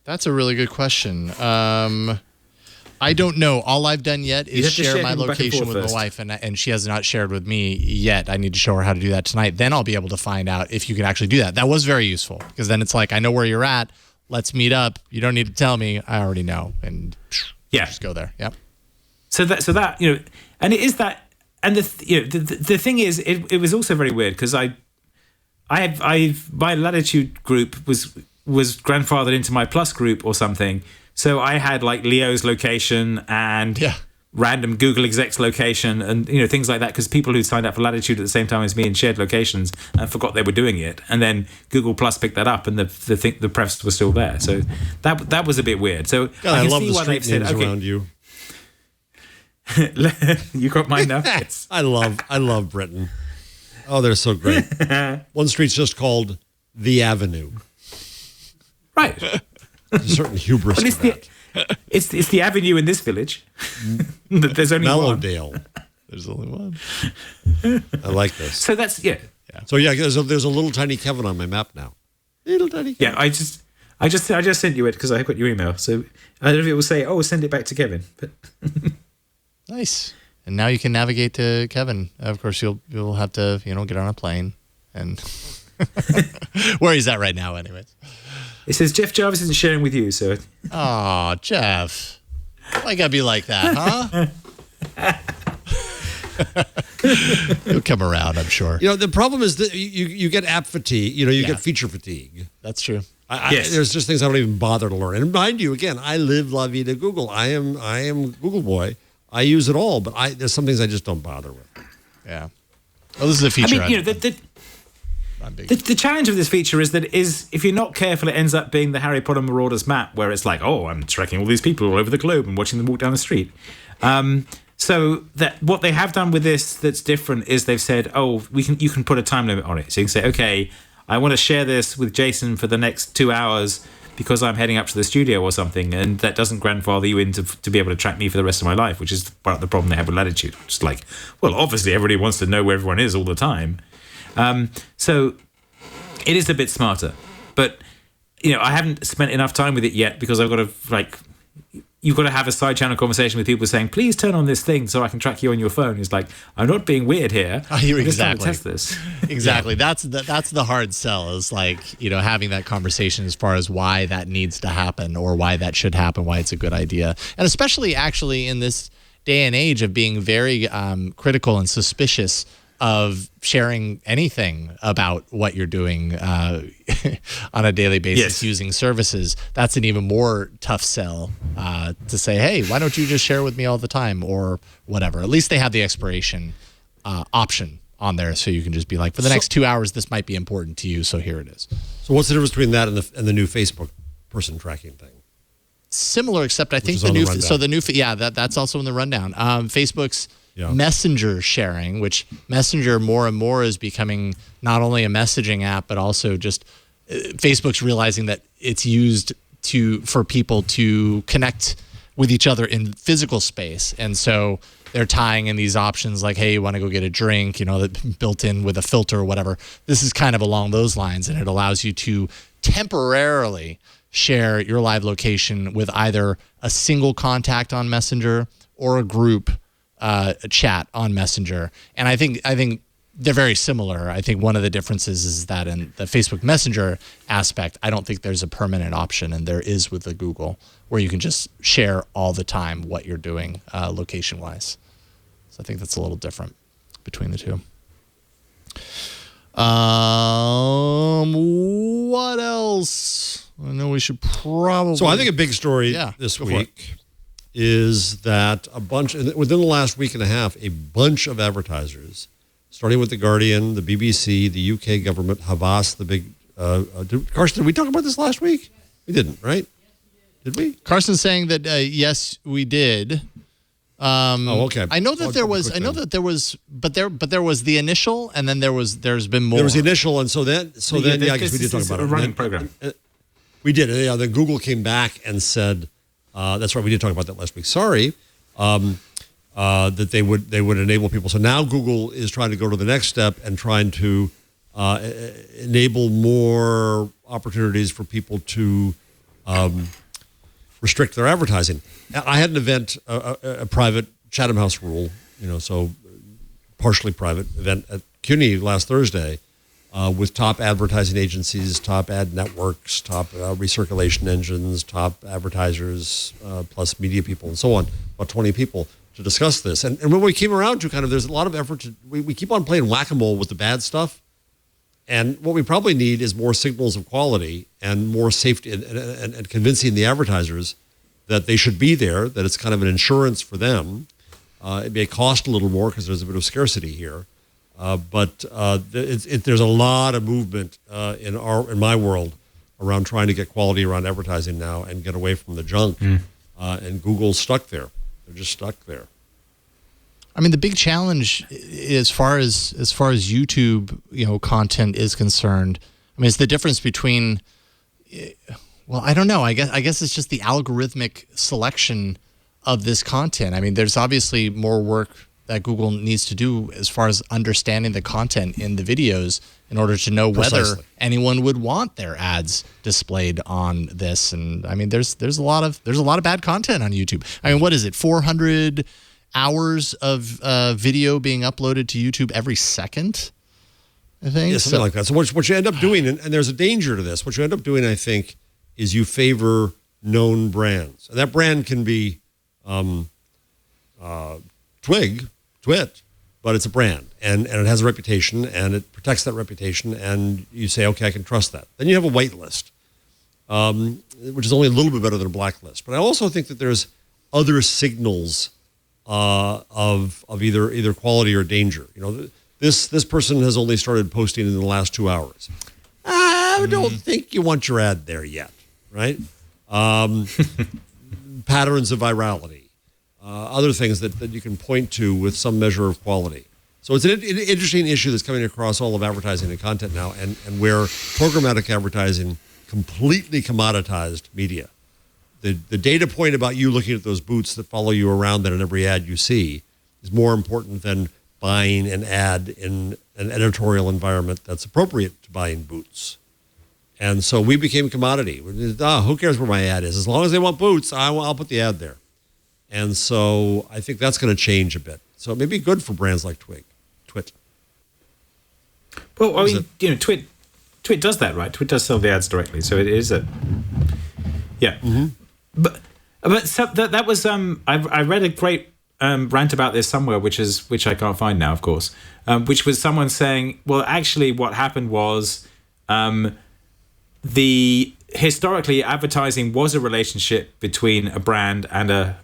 That's a really good question. I don't know. All I've done yet is share my location with my wife, and she has not shared with me yet. I need to show her how to do that tonight. Then I'll be able to find out if you can actually do that. That was very useful, because then it's like, I know where you're at. Let's meet up. You don't need to tell me. I already know. And just go there. Yep. So that and it is that, and the thing is, it was also very weird, because my Latitude group was grandfathered into my Plus group or something. So I had like Leo's location and random Google exec's location and things like that, because people who signed up for Latitude at the same time as me and shared locations and forgot they were doing it, and then Google Plus picked that up and the prefs were still there. So that was a bit weird. So I love the street names around you. You got mine now. Yes. I love Britain. Oh, they're so great. One street's just called The Avenue. Right. There's a certain hubris to that. It's the avenue in this village. There's only Mellowdale. one. There's only one. I like this. So that's So there's a little tiny Kevin on my map now. Little tiny Kevin. Yeah, I just sent you it because I got your email. So I don't know if it will say, send it back to Kevin. But nice. And now you can navigate to Kevin. Of course, you'll have to get on a plane and where he's at right now, anyways. It says Jeff Jarvis isn't sharing with you, so. Oh, Jeff. Why you gotta be like that, huh? He'll come around, I'm sure. The problem is that you get app fatigue. You get feature fatigue. That's true. Yes. There's just things I don't even bother to learn. And mind you, again, I live La Vida Google. I am Google boy. I use it all, but there's some things I just don't bother with. Yeah. Well, this is a feature. The challenge of this feature is that if you're not careful, it ends up being the Harry Potter Marauders map, where it's like, I'm tracking all these people all over the globe and watching them walk down the street. So that what they have done with this that's different is they've said, you can put a time limit on it. So you can say, okay, I want to share this with Jason for the next 2 hours because I'm heading up to the studio or something, and that doesn't grandfather you in to be able to track me for the rest of my life, which is part of the problem they have with Latitude. It's like, well, obviously everybody wants to know where everyone is all the time. So it is a bit smarter, but I haven't spent enough time with it yet, because I've got to you've got to have a side channel conversation with people saying, please turn on this thing so I can track you on your phone. It's like, I'm not being weird here. You're I'm just exactly trying to test this. Exactly. That's the hard sell, is like, having that conversation as far as why that needs to happen or why that should happen, why it's a good idea. And especially actually in this day and age of being very critical and suspicious of sharing anything about what you're doing on a daily basis using services. That's an even more tough sell to say, hey, why don't you just share with me all the time or whatever. At least they have the expiration option on there, so you can just be like, for the next 2 hours, this might be important to you, so here it is. So what's the difference between that and the new Facebook person tracking thing? Similar, except I think that's also in the rundown. Facebook's Messenger sharing, which Messenger more and more is becoming not only a messaging app, but also just Facebook's realizing that it's used for people to connect with each other in physical space. And so they're tying in these options like, hey, you want to go get a drink, that built in with a filter or whatever. This is kind of along those lines, and it allows you to temporarily share your live location with either a single contact on Messenger or a group chat on Messenger. And I think they're very similar. I think one of the differences is that in the Facebook Messenger aspect, I don't think there's a permanent option, and there is with the Google, where you can just share all the time what you're doing location-wise. So I think that's a little different between the two. What else? I know we should probably... So I think a big story this week is that within the last week and a half, a bunch of advertisers starting with The Guardian, the BBC, the UK government, Havas, the big... Carson, did we talk about this last week? We didn't, right? Did we? Carson's saying that, yes, we did. Okay. I know that there was the initial, and then there's been more. There was the initial, and so then, yeah, I guess we did talk about it. A running program. We did. Yeah, then Google came back and said, that's right, we did talk about that last week. Sorry, that they would enable people. So now Google is trying to go to the next step and trying to enable more opportunities for people to restrict their advertising. I had an event, a private Chatham House rule, so partially private event at CUNY last Thursday with top advertising agencies, top ad networks, top recirculation engines, top advertisers, plus media people and so on, about 20 people to discuss this. And when we came around to there's a lot of effort we keep on playing whack-a-mole with the bad stuff. And what we probably need is more signals of quality and more safety and convincing the advertisers that they should be there, that it's kind of an insurance for them. It may cost a little more because there's a bit of scarcity here. But there's a lot of movement in my world around trying to get quality around advertising now and get away from the junk. And Google's stuck there. They're just stuck there. I mean, the big challenge as far as YouTube, content is concerned. I mean, it's the difference between, well, I don't know. I guess it's just the algorithmic selection of this content. I mean, there's obviously more work that Google needs to do as far as understanding the content in the videos in order to know whether anyone would want their ads displayed on this. And I mean, there's a lot of bad content on YouTube. I mean, what is it? 400 hours of video being uploaded to YouTube every second, I think. Yeah, something like that. So what you end up doing, and there's a danger to this, what you end up doing, I think, is you favor known brands. And that brand can be Twit, but it's a brand, and it has a reputation, and it protects that reputation, and you say, okay, I can trust that. Then you have a white list, which is only a little bit better than a blacklist. But I also think that there's other signals of either quality or danger. This person has only started posting in the last 2 hours. I don't think you want your ad there yet, right? Patterns of virality, other things that you can point to with some measure of quality. So it's an interesting issue that's coming across all of advertising and content now, and where programmatic advertising completely commoditized media. The data point about you looking at those boots that follow you around that in every ad you see is more important than buying an ad in an editorial environment that's appropriate to buying boots. And so we became commodity. Who cares where my ad is? As long as they want boots, I'll put the ad there. And so I think that's going to change a bit. So it may be good for brands like Twit. Well, I mean, Twit does that, right? Twit does sell the ads directly, so it is yeah. Mm-hmm. But so that was I read a great rant about this somewhere, which I can't find now, of course, which was someone saying, well, actually, what happened was historically advertising was a relationship between a brand and a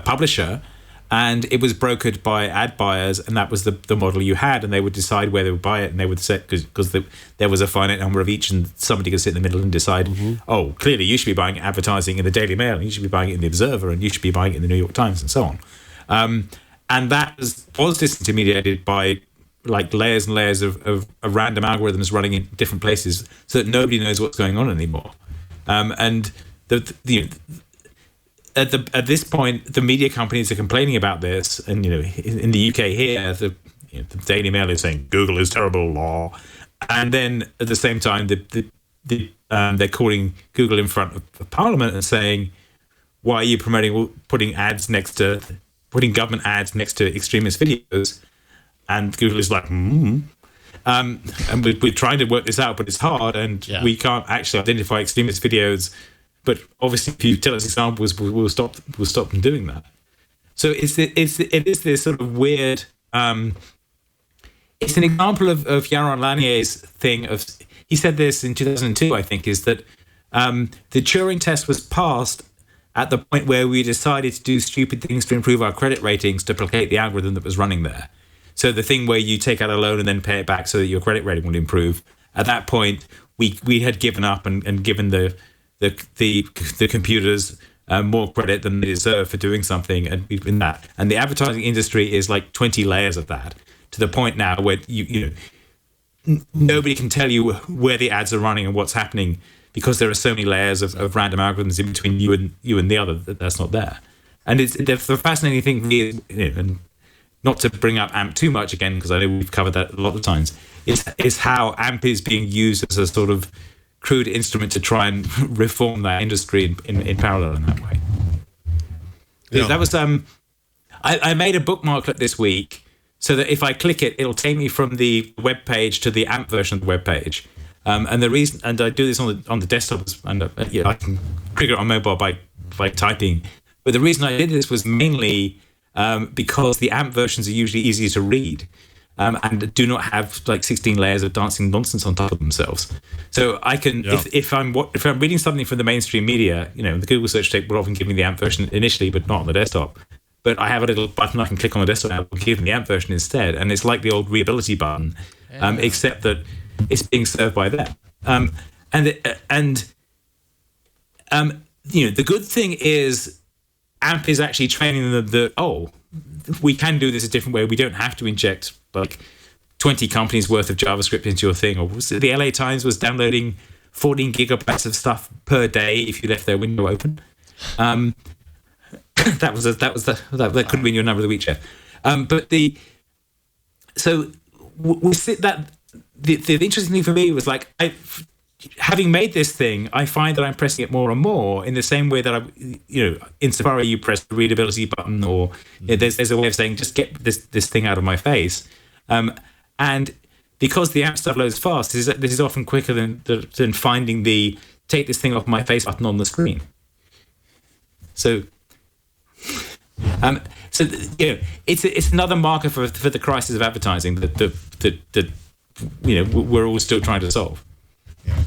publisher, and it was brokered by ad buyers, and that was the model you had, and they would decide where they would buy it, and they would set, because there was a finite number of each, and somebody could sit in the middle and decide, oh, clearly you should be buying advertising in the Daily Mail, and you should be buying it in the Observer, and you should be buying it in the New York Times, and so on. And that was disintermediated by like layers and layers of random algorithms running in different places, so that nobody knows what's going on anymore. And at this point, the media companies are complaining about this, and in the UK here, the Daily Mail is saying Google is terrible law, and then at the same time, they're calling Google in front of Parliament and saying, why are you putting government ads next to extremist videos? And Google is like, and we're trying to work this out, but it's hard, and we can't actually identify extremist videos. But obviously, if you tell us examples, we'll stop them doing that. So it is this sort of weird. It's an example of Yaron Lanier's thing. He said this in 2002, I think, is that the Turing test was passed at the point where we decided to do stupid things to improve our credit ratings to placate the algorithm that was running there. So the thing where you take out a loan and then pay it back so that your credit rating will improve. At that point, we had given up and given the computers more credit than they deserve for doing something, and in that. And the advertising industry is like 20 layers of that, to the point now where nobody can tell you where the ads are running and what's happening, because there are so many layers of random algorithms in between you and the other that's not there. And the fascinating thing for me, and not to bring up AMP too much again, because I know we've covered that a lot of times, is how AMP is being used as a sort of crude instrument to try and reform that industry in parallel in that way. Yeah. That was I made a bookmarklet this week so that if I click it, it'll take me from the web page to the AMP version of the web page. And the reason, and I do this on the desktop, and I can trigger it on mobile by typing. But the reason I did this was mainly because the AMP versions are usually easier to read. And do not have like 16 layers of dancing nonsense on top of themselves. So I can, if I'm reading something from the mainstream media, the Google search tape will often give me the AMP version initially, but not on the desktop. But I have a little button I can click on the desktop and it will give me the AMP version instead. And it's like the old readability button, except that it's being served by them. The good thing is AMP is actually training them that, we can do this a different way. We don't have to inject like 20 companies worth of JavaScript into your thing. Or was it the LA Times was downloading 14 gigabytes of stuff per day if you left their window open? That could have been your number of the week, Jeff. The interesting thing for me was like, having made this thing, I find that I'm pressing it more and more in the same way that in Safari you press the readability button, or there's a way of saying just get this thing out of my face. And because the AMP stuff loads fast, this is often quicker than finding the take this thing off my face button on the screen. So it's another marker for the crisis of advertising that we're all still trying to solve. Yeah.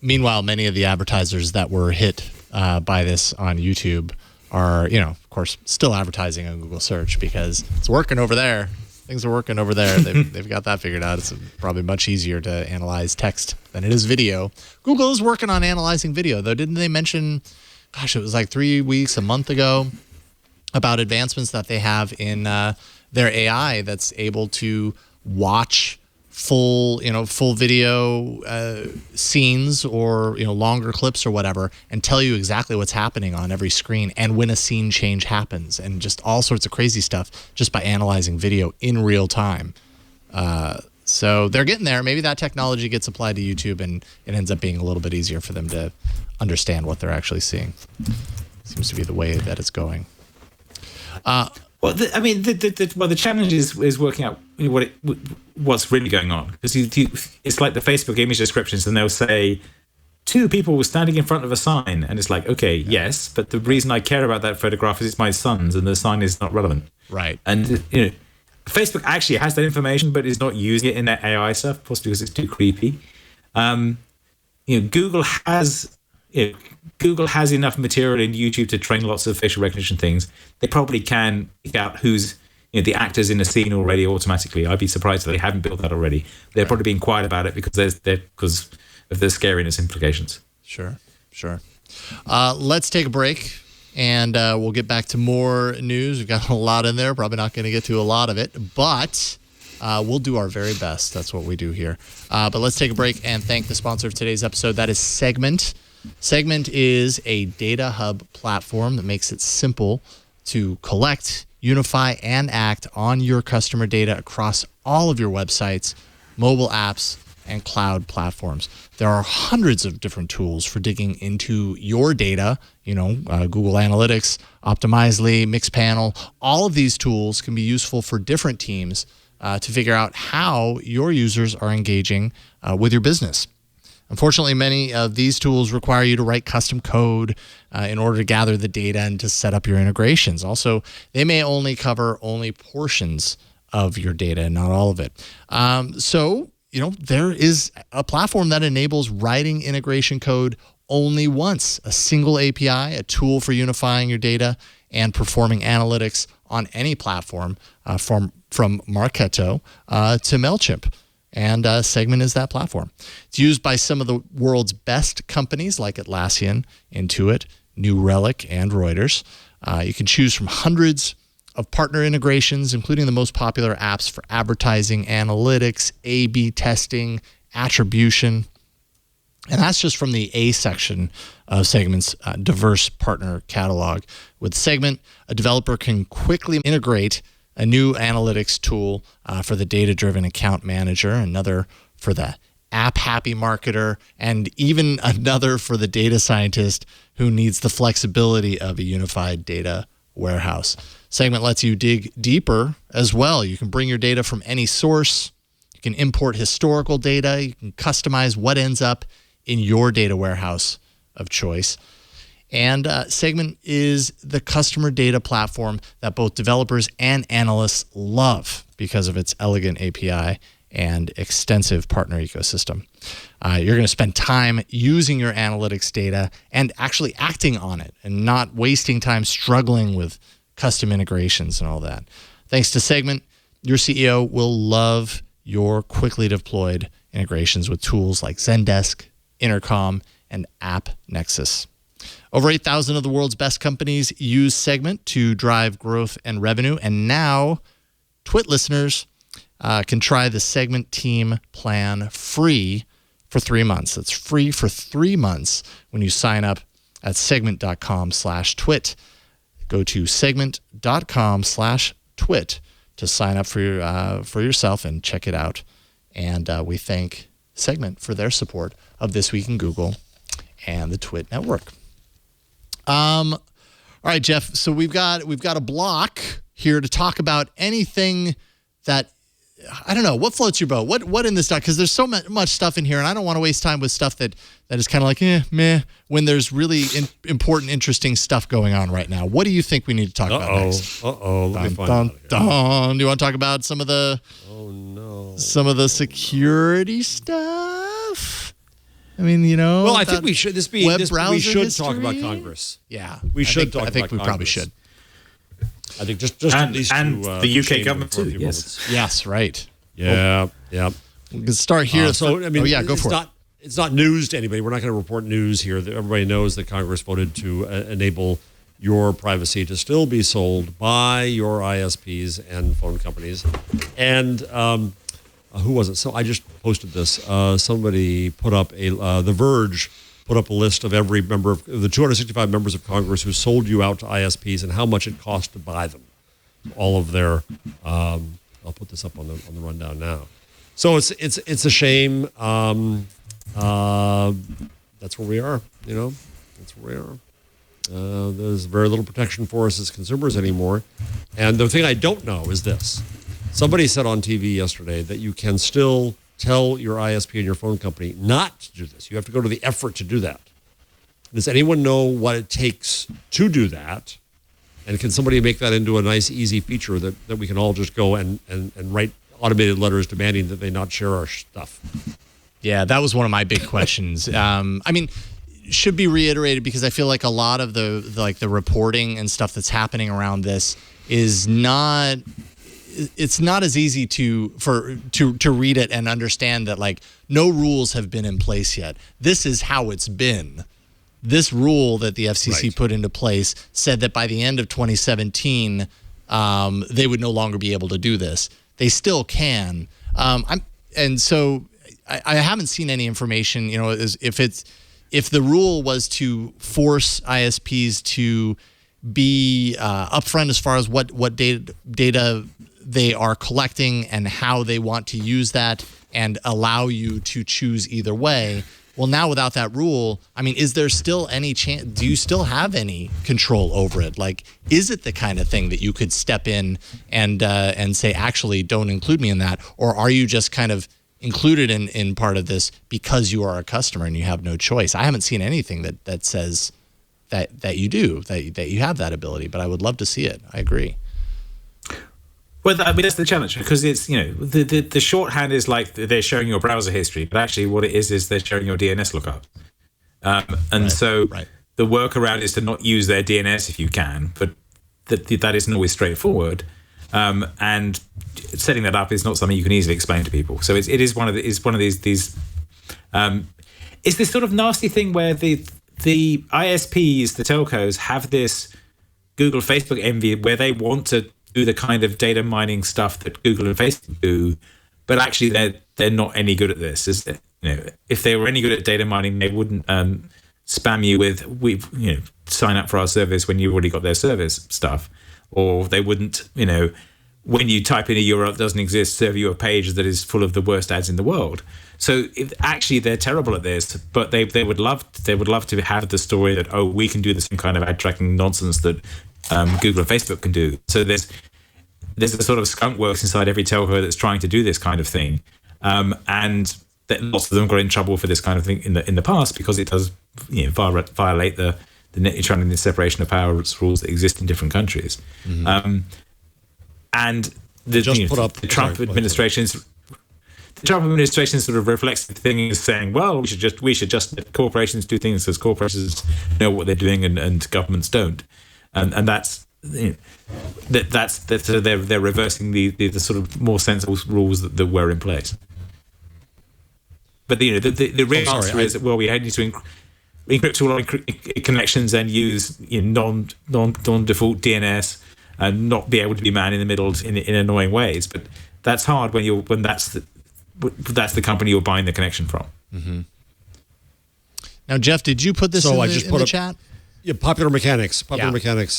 Meanwhile, many of the advertisers that were hit by this on YouTube are, of course, still advertising on Google search because it's working over there. Things are working over there. They've got that figured out. It's probably much easier to analyze text than it is video. Google is working on analyzing video, though. Didn't they mention, it was like 3 weeks, a month ago, about advancements that they have in their AI that's able to watch full video scenes or longer clips or whatever, and tell you exactly what's happening on every screen and when a scene change happens, and just all sorts of crazy stuff just by analyzing video in real time. So they're getting there. Maybe that technology gets applied to YouTube and it ends up being a little bit easier for them to understand what they're actually seeing. Seems to be the way that it's going. The challenge is working out what's really going on, because it's like the Facebook image descriptions, and they'll say 2 people were standing in front of a sign, and it's like, okay, yes, but the reason I care about that photograph is it's my son's, and the sign is not relevant. Right. And Facebook actually has that information, but is not using it in their AI stuff, possibly because it's too creepy. Google has enough material in YouTube to train lots of facial recognition things. They probably can pick out who's the actors in a scene already automatically. I'd be surprised if they haven't built that already. They're probably being quiet about it because because of the scariness implications. Sure. Let's take a break, and we'll get back to more news. We've got a lot in there. Probably not going to get to a lot of it, but we'll do our very best. That's what we do here. But let's take a break and thank the sponsor of today's episode. That is Segment. Segment is a data hub platform that makes it simple to collect, unify, and act on your customer data across all of your websites, mobile apps, and cloud platforms. There are hundreds of different tools for digging into your data, Google Analytics, Optimizely, Mixpanel. All of these tools can be useful for different teams to figure out how your users are engaging with your business. Unfortunately, many of these tools require you to write custom code in order to gather the data and to set up your integrations. Also, they may only cover portions of your data, not all of it. So, there is a platform that enables writing integration code only once, a single API, a tool for unifying your data, and performing analytics on any platform, from Marketo to MailChimp. And Segment is that platform. It's used by some of the world's best companies like Atlassian, Intuit, New Relic, and Reuters. You can choose from hundreds of partner integrations, including the most popular apps for advertising, analytics, A/B testing, attribution. And that's just from the A section of Segment's diverse partner catalog. With Segment, a developer can quickly integrate a new analytics tool for the data-driven account manager, another for the app-happy marketer, and even another for the data scientist who needs the flexibility of a unified data warehouse. Segment lets you dig deeper as well. You can bring your data from any source. You can import historical data. You can customize what ends up in your data warehouse of choice. And Segment is the customer data platform that both developers and analysts love because of its elegant API and extensive partner ecosystem. You're going to spend time using your analytics data and actually acting on it and not wasting time struggling with custom integrations and all that. Thanks to Segment, your CEO will love your quickly deployed integrations with tools like Zendesk, Intercom, and App Nexus. Over 8,000 of the world's best companies use Segment to drive growth and revenue. And now, Twit listeners can try the Segment Team plan free for 3 months. That's free for 3 months when you sign up at segment.com/twit. Go to segment.com/twit to sign up for yourself and check it out. And we thank Segment for their support of This Week in Google and the Twit Network. All right, Jeff. So we've got a block here to talk about anything that, I don't know, what floats your boat? What in this doc? Because there's so much stuff in here, and I don't want to waste time with stuff that is kind of like meh, when there's really important, interesting stuff going on right now. What do you think we need to talk about next? Let me find out here. Do you want to talk about some of the security stuff? I mean, Well, I think we should. We should talk about history? Congress. Yeah, we should talk about Congress. I think we probably should. I think just at least the UK government too. Yes. Yes. Right. Yeah. Yeah. We can start here. So I mean, go for it. It's not news to anybody. We're not going to report news here. Everybody knows that Congress voted to enable your privacy to still be sold by your ISPs and phone companies. And who was it? So I just posted this. Somebody put up The Verge put up a list of every member of the 265 members of Congress who sold you out to ISPs and how much it cost to buy them. All of their, I'll put this up on the rundown now. So it's a shame. That's where we are. That's where we are. There's very little protection for us as consumers anymore. And the thing I don't know is this. Somebody said on TV yesterday that you can still tell your ISP and your phone company not to do this. You have to go to the effort to do that. Does anyone know what it takes to do that? And can somebody make that into a nice, easy feature that we can all just go and write automated letters demanding that they not share our stuff? Yeah, that was one of my big questions. I mean, should be reiterated because I feel like a lot of the reporting and stuff that's happening around this is not. It's not as easy to read it and understand that like no rules have been in place yet. This is how it's been. This rule that the FCC put into place said that by the end of 2017, they would no longer be able to do this. They still can. So I haven't seen any information. If the rule was to force ISPs to be upfront as far as what data they are collecting and how they want to use that and allow you to choose either way. Well, now without that rule, I mean, is there still any chance? Do you still have any control over it? Like, is it the kind of thing that you could step in and say, actually, don't include me in that? Or are you just kind of included in part of this because you are a customer and you have no choice? I haven't seen anything that says that you do, that you have that ability, but I would love to see it. I agree. Well, I mean, that's the challenge because it's, the shorthand is like they're showing your browser history, but actually what it is they're showing your DNS lookup. The workaround is to not use their DNS if you can, but that isn't always straightforward, and setting that up is not something you can easily explain to people. So it is one of these. It's this sort of nasty thing where the ISPs, the telcos, have this Google, Facebook envy where they want to do the kind of data mining stuff that Google and Facebook do, but actually they're not any good at this. If they were any good at data mining, they wouldn't spam you with sign up for our service when you've already got their service stuff, or they wouldn't when you type in a URL that doesn't exist, serve you a page that is full of the worst ads in the world. So actually, they're terrible at this, but they would love to have the story that, oh, we can do the same kind of ad tracking nonsense that Google and Facebook can do. So there's a sort of skunk works inside every telco that's trying to do this kind of thing, and that lots of them got in trouble for this kind of thing in the past because it does violate the net neutrality and the separation of powers rules that exist in different countries. Mm-hmm. And the Trump administration's. The Trump administration sort of reflects the thing is saying, well, we should just let corporations do things because corporations know what they're doing and governments don't, and that's they're reversing the sort of more sensible rules that were in place. But the real answer is that, well, we need to encrypt all our connections and use non-default DNS and not be able to be man in the middle in annoying ways. But that's hard when that's the company you're buying the connection from. Mm-hmm. Now, Jeff, did you put this in the chat? Yeah, Popular Mechanics,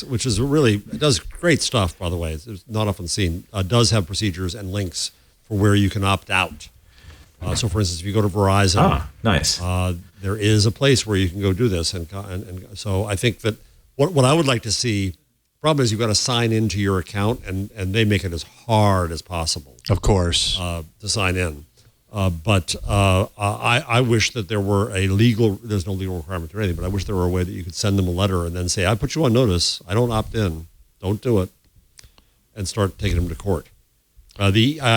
which is it does great stuff, by the way. It's not often seen. Does have procedures and links for where you can opt out. So, for instance, if you go to Verizon, nice. There is a place where you can go do this. And so I think that what I would like to see, problem is you've got to sign into your account, and they make it as hard as possible. Of course. To sign in. But I wish that there were there's no legal requirement or anything, but I wish there were a way that you could send them a letter and then say, I put you on notice. I don't opt in. Don't do it. And start taking them to court. I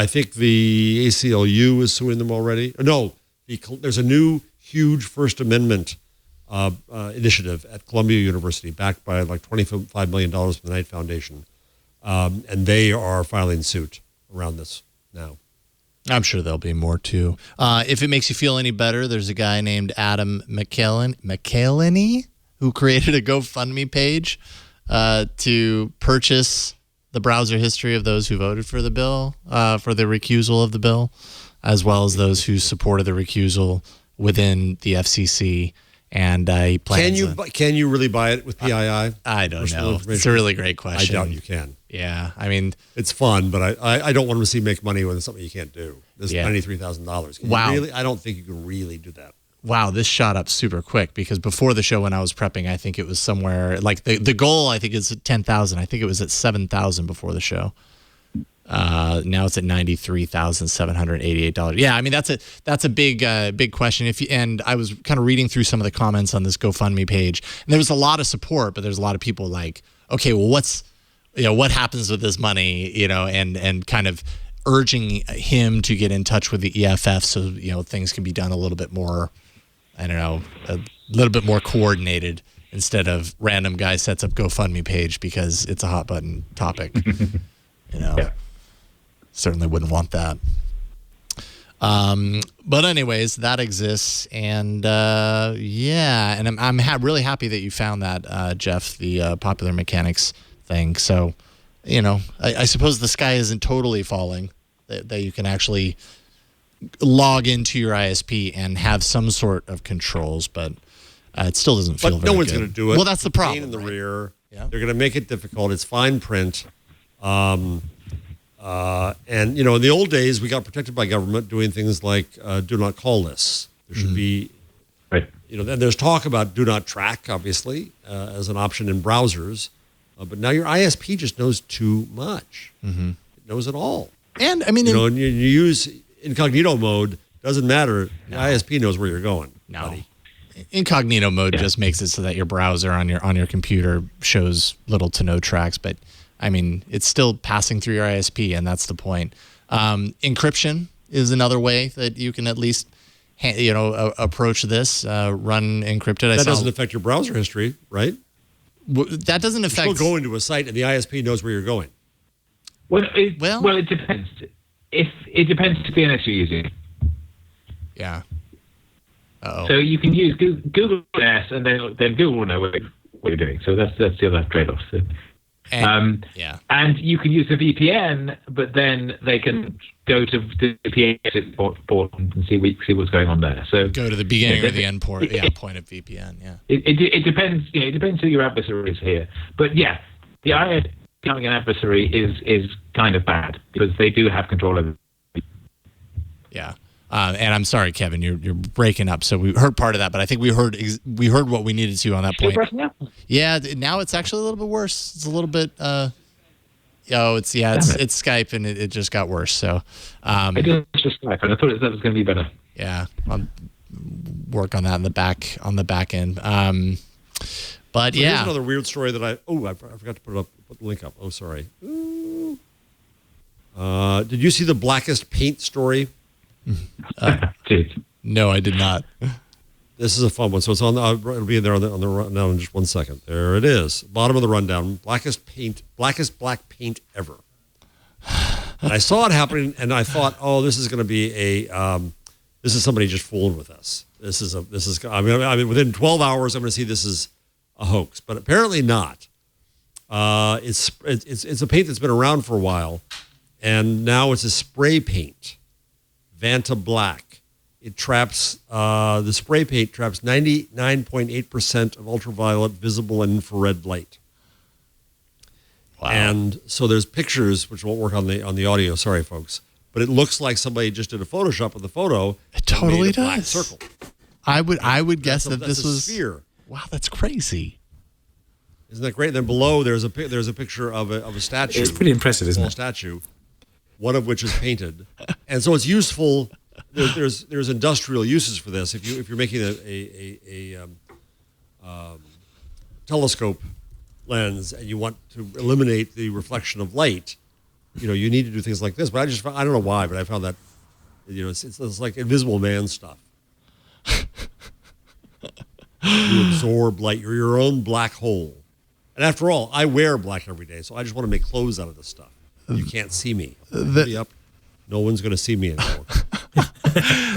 think the ACLU is suing them already. No, there's a new huge First Amendment initiative at Columbia University, backed by like $25 million from the Knight Foundation. And they are filing suit around this now. I'm sure there'll be more too. If it makes you feel any better, there's a guy named Adam McElhenney who created a GoFundMe page to purchase the browser history of those who voted for the bill, for the recusal of the bill, as well as those who supported the recusal within the FCC. And he plans. Can you really buy it with PII? I don't know. It's a really great question. I doubt you can. Yeah, I mean, it's fun, but I don't want to see make money with something you can't do. This $93,000. Wow. I don't think you can really do that. Wow, this shot up super quick because before the show when I was prepping, I think it was somewhere like the goal I think is 10,000. I think it was at 7,000 before the show. Now it's at $93,788. Yeah, I mean that's a big question. And I was kind of reading through some of the comments on this GoFundMe page, and there was a lot of support, but there's a lot of people like, okay, well, what happens with this money, and kind of urging him to get in touch with the EFF so things can be done a little bit more, I don't know, a little bit more coordinated instead of random guy sets up GoFundMe page because it's a hot button topic. Yeah. Certainly wouldn't want that. But anyways, that exists, and and I'm really happy that you found that, Jeff, the Popular Mechanics thing. So, I suppose the sky isn't totally falling, that you can actually log into your ISP and have some sort of controls, but it still doesn't feel very good. But no one's going to do it. Well, that's the problem. Pain in the rear. Yeah. They're going to make it difficult. It's fine print. And in the old days, we got protected by government doing things like do not call lists. There should be, right. Then there's talk about do not track, obviously, as an option in browsers. But now your ISP just knows too much. Mm-hmm. It knows it all. And I mean, you use incognito mode, doesn't matter. The ISP knows where you're going. No. Buddy. Incognito mode just makes it so that your browser on your computer shows little to no tracks, but I mean, it's still passing through your ISP, and that's the point. Encryption is another way that you can at least, approach this. Run encrypted. That doesn't affect your browser history, right? That doesn't You're affect. still going to a site, and the ISP knows where you're going. Well, it depends. It depends if the NS you're using. Yeah. Uh-oh. So you can use Google NS, and then Google will know what you're doing. So that's the other trade-off. So, and you can use a VPN, but then they can go to the VPN port and see what's going on there. So go to the beginning or the end port. Point of VPN. Yeah. It depends. It depends who your adversary is here. But yeah, the ISP becoming an adversary is kind of bad because they do have control over. Yeah. And I'm sorry, Kevin, you're breaking up. So we heard part of that, but I think we heard what we needed to on that point. Yeah, now it's actually a little bit worse. It's a little bit. It's Skype, and it just got worse. So. It is just Skype, and I thought that was going to be better. Yeah, I'll work on that on the back end. But so yeah, here's another weird story that I forgot to put the link up. Oh, sorry. Did you see the blackest paint story? No, I did not. This is a fun one. So it's on. It'll be there on the rundown in just 1 second. There it is. Bottom of the rundown. Blackest black paint ever. And I saw it happening, and I thought, oh, this is going to be this is somebody just fooling with us. I mean, within 12 hours, I'm going to see this is a hoax, but apparently not. It's a paint that's been around for a while, and now it's a spray paint. Vanta Black. It traps, the spray paint traps 99.8% of ultraviolet, visible, and infrared light. Wow. And so there's pictures, which won't work on the audio, sorry folks, but it looks like somebody just did a Photoshop of the photo. It totally does. Black circle. I would guess that this was sphere. Wow, that's crazy. Isn't that great? And then below there's a picture of a statue. It's pretty impressive, isn't it? A statue, one of which is painted, and so it's useful. There's industrial uses for this. If you're making a telescope lens and you want to eliminate the reflection of light, you need to do things like this. But I don't know why, but I found that it's like Invisible Man stuff. You absorb light. You're your own black hole. And after all, I wear black every day, so I just want to make clothes out of this stuff. You can't see me. Up. No one's going to see me anymore.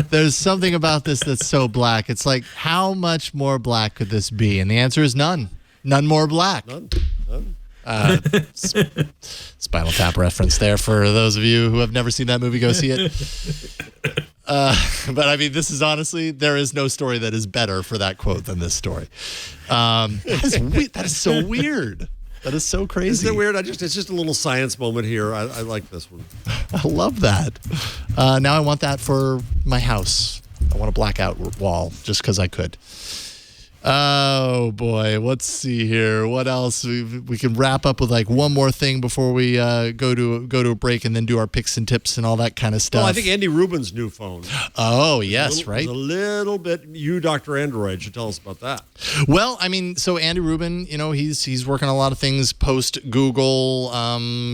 There's something about this that's so black. It's like, how much more black could this be? And the answer is none. None more black. None. Spinal Tap reference there for those of you who have never seen that movie. Go see it. But I mean, this is honestly, there is no story that is better for that quote than this story. That is so weird. That is so crazy. Isn't it weird? It's just a little science moment here. I like this one. I love that. Now I want that for my house. I want a blackout wall just because I could. Oh boy, let's see here. What else? We can wrap up with like one more thing before we go to a break and then do our picks and tips and all that kind of stuff. Well, I think Andy Rubin's new phone. Oh yes, right. A little bit. You, Dr. Android, should tell us about that. Well, I mean, so Andy Rubin, he's working on a lot of things post Google.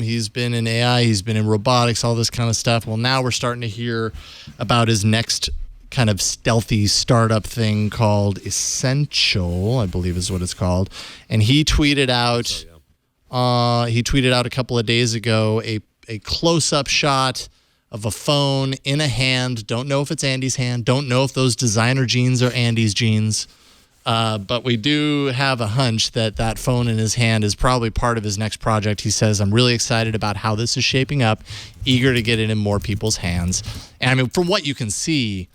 He's been in AI, he's been in robotics, all this kind of stuff. Well, now we're starting to hear about his next kind of stealthy startup thing called Essential, I believe is what it's called. And he tweeted out a couple of days ago a close-up shot of a phone in a hand. Don't know if it's Andy's hand. Don't know if those designer jeans are Andy's jeans. But we do have a hunch that phone in his hand is probably part of his next project. He says, I'm really excited about how this is shaping up, eager to get it in more people's hands. And I mean, from what you can see,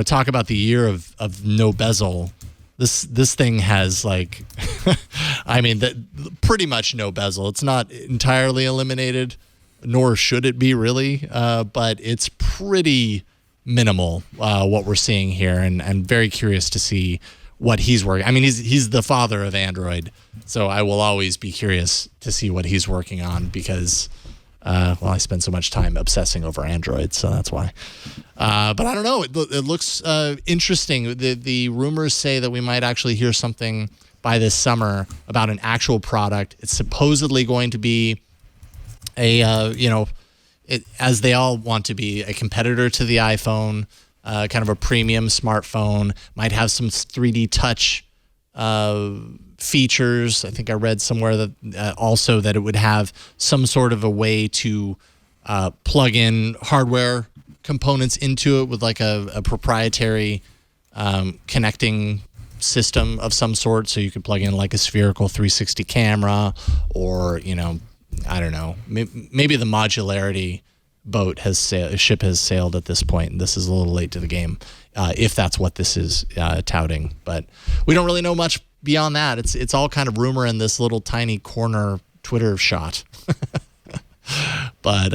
talk about the year of no bezel. This thing has like, I mean, pretty much no bezel. It's not entirely eliminated, nor should it be really, but it's pretty minimal what we're seeing here, and I'm very curious to see what he's working. I mean, he's the father of Android, so I will always be curious to see what he's working on because. I spend so much time obsessing over Android, so that's why. But I don't know. It looks interesting. The rumors say that we might actually hear something by this summer about an actual product. It's supposedly going to be as they all want to be, a competitor to the iPhone, kind of a premium smartphone. Might have some 3D touch features. I think I read somewhere that also that it would have some sort of a way to plug in hardware components into it with like a proprietary connecting system of some sort. So you could plug in like a spherical 360 camera, or, you know, I don't know, maybe the modularity ship has sailed at this point, and this is a little late to the game, if that's what this is touting. But we don't really know much beyond that. It's all kind of rumor in this little tiny corner Twitter shot. But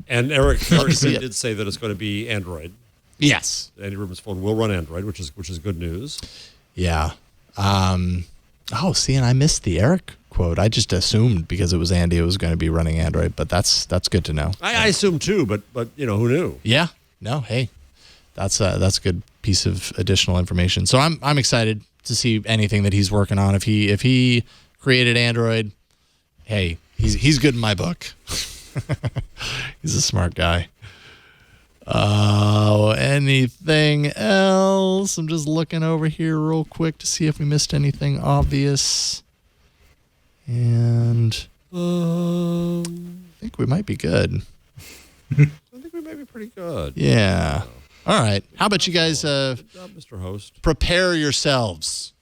and Eric did say that it's going to be Android. Yes, Andy Rubin's phone will run Android, which is good news. Yeah. And I missed the Eric quote. I just assumed because it was Andy, it was going to be running Android, but that's good to know. I assumed too, but you know, who knew? Yeah. No. Hey, that's a good piece of additional information. So I'm excited to see anything that he's working on. If he created Android, hey, he's good in my book. He's a smart guy. Anything else? I'm just looking over here real quick to see if we missed anything obvious. And I think we might be good. I think we might be pretty good. Yeah. All right. How about you guys good job, Mr. Host. Prepare yourselves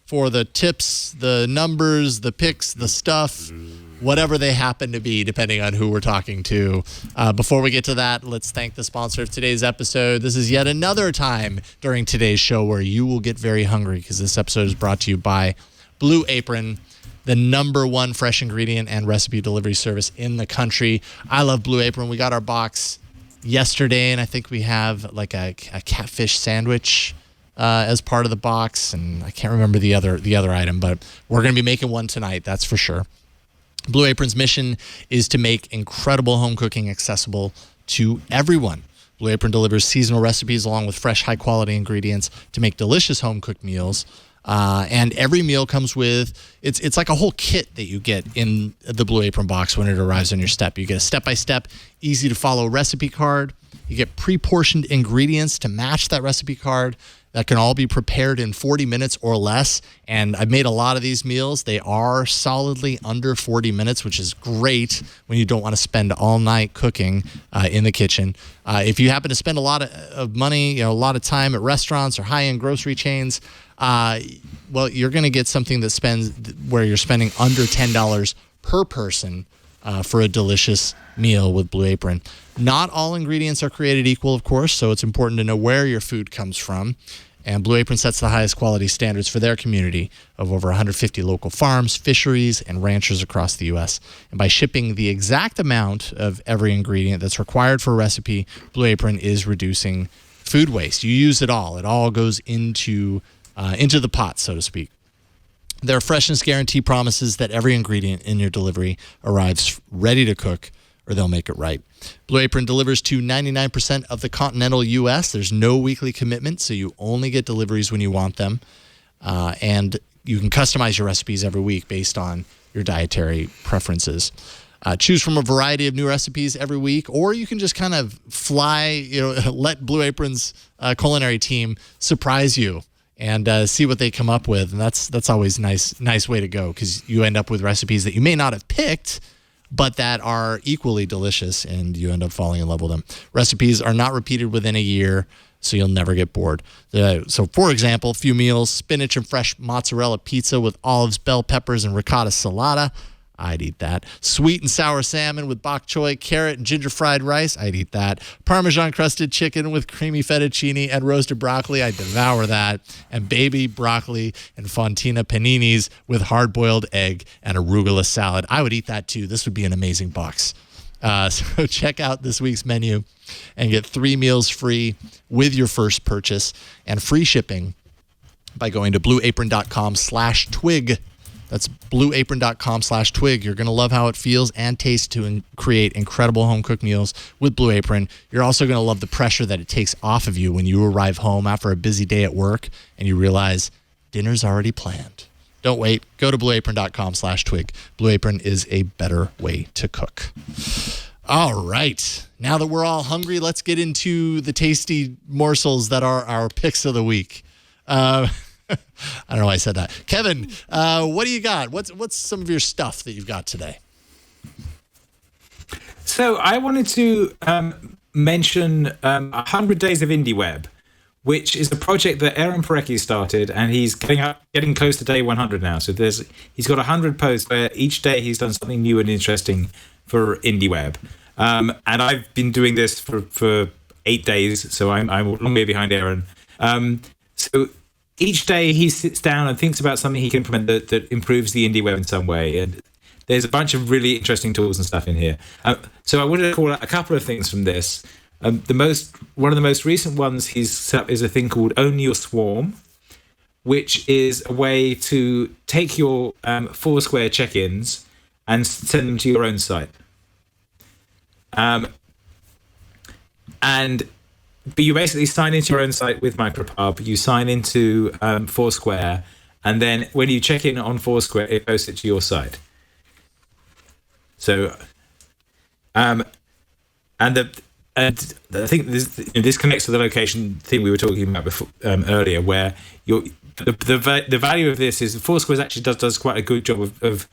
for the tips, the numbers, the picks, the stuff, whatever they happen to be, depending on who we're talking to. Before we get to that, let's thank the sponsor of today's episode. This is yet another time during today's show where you will get very hungry, because this episode is brought to you by Blue Apron, the #1 fresh ingredient and recipe delivery service in the country. I love Blue Apron. We got our box yesterday, and I think we have like a catfish sandwich as part of the box, and I can't remember the other item, but we're going to be making one tonight, that's for sure. Blue Apron's mission is to make incredible home cooking accessible to everyone. Blue Apron delivers seasonal recipes along with fresh, high-quality ingredients to make delicious home-cooked meals. And every meal comes with, it's like a whole kit that you get in the Blue Apron box when it arrives on your step. You get a step-by-step, easy-to-follow recipe card. You get pre-portioned ingredients to match that recipe card that can all be prepared in 40 minutes or less. And I've made a lot of these meals. They are solidly under 40 minutes, which is great when you don't want to spend all night cooking in the kitchen. If you happen to spend a lot of money, a lot of time at restaurants or high-end grocery chains, well, you're going to get something where you're spending under $10 per person for a delicious meal with Blue Apron. Not all ingredients are created equal, of course, so it's important to know where your food comes from. And Blue Apron sets the highest quality standards for their community of over 150 local farms, fisheries, and ranchers across the U.S. And by shipping the exact amount of every ingredient that's required for a recipe, Blue Apron is reducing food waste. You use it all. It all goes into the pot, so to speak. Their freshness guarantee promises that every ingredient in your delivery arrives ready to cook, or they'll make it right. Blue Apron delivers to 99% of the continental U.S. There's no weekly commitment, so you only get deliveries when you want them. And you can customize your recipes every week based on your dietary preferences. Choose from a variety of new recipes every week, or you can just kind of let Blue Apron's culinary team surprise you and see what they come up with. And that's always nice way to go, because you end up with recipes that you may not have picked, but that are equally delicious, and you end up falling in love with them. Recipes are not repeated within a year, so you'll never get bored. So, for example, a few meals: spinach and fresh mozzarella pizza with olives, bell peppers, and ricotta salata. I'd eat that. Sweet and sour salmon with bok choy, carrot, and ginger fried rice. I'd eat that. Parmesan crusted chicken with creamy fettuccine and roasted broccoli. I'd devour that. And baby broccoli and fontina paninis with hard-boiled egg and arugula salad. I would eat that too. This would be an amazing box. So check out this week's menu and get 3 meals free with your first purchase and free shipping by going to blueapron.com/twig. That's blueapron.com/twig. You're going to love how it feels and tastes to create incredible home-cooked meals with Blue Apron. You're also going to love the pressure that it takes off of you when you arrive home after a busy day at work and you realize dinner's already planned. Don't wait. Go to blueapron.com/twig. Blue Apron is a better way to cook. All right. Now that we're all hungry, let's get into the tasty morsels that are our picks of the week. I don't know why I said that. Kevin, what do you got? What's some of your stuff that you've got today? So I wanted to mention 100 Days of Indie Web, which is a project that Aaron Parecki started, and he's getting close to day 100 now. So he's got 100 posts where each day he's done something new and interesting for Indie Web. And I've been doing this for 8 days, so I'm a long way behind Aaron. So each day he sits down and thinks about something he can implement that improves the Indie Web in some way. And there's a bunch of really interesting tools and stuff in here. So I wanted to call out a couple of things from this. One of the most recent ones he's set up is a thing called Own Your Swarm, which is a way to take your Foursquare check-ins and send them to your own site. But you basically sign into your own site with MicroPub. You sign into Foursquare, and then when you check in on Foursquare, it posts it to your site. So, and I think this connects to the location thing we were talking about before, earlier, where the value of this is Foursquare actually does quite a good job of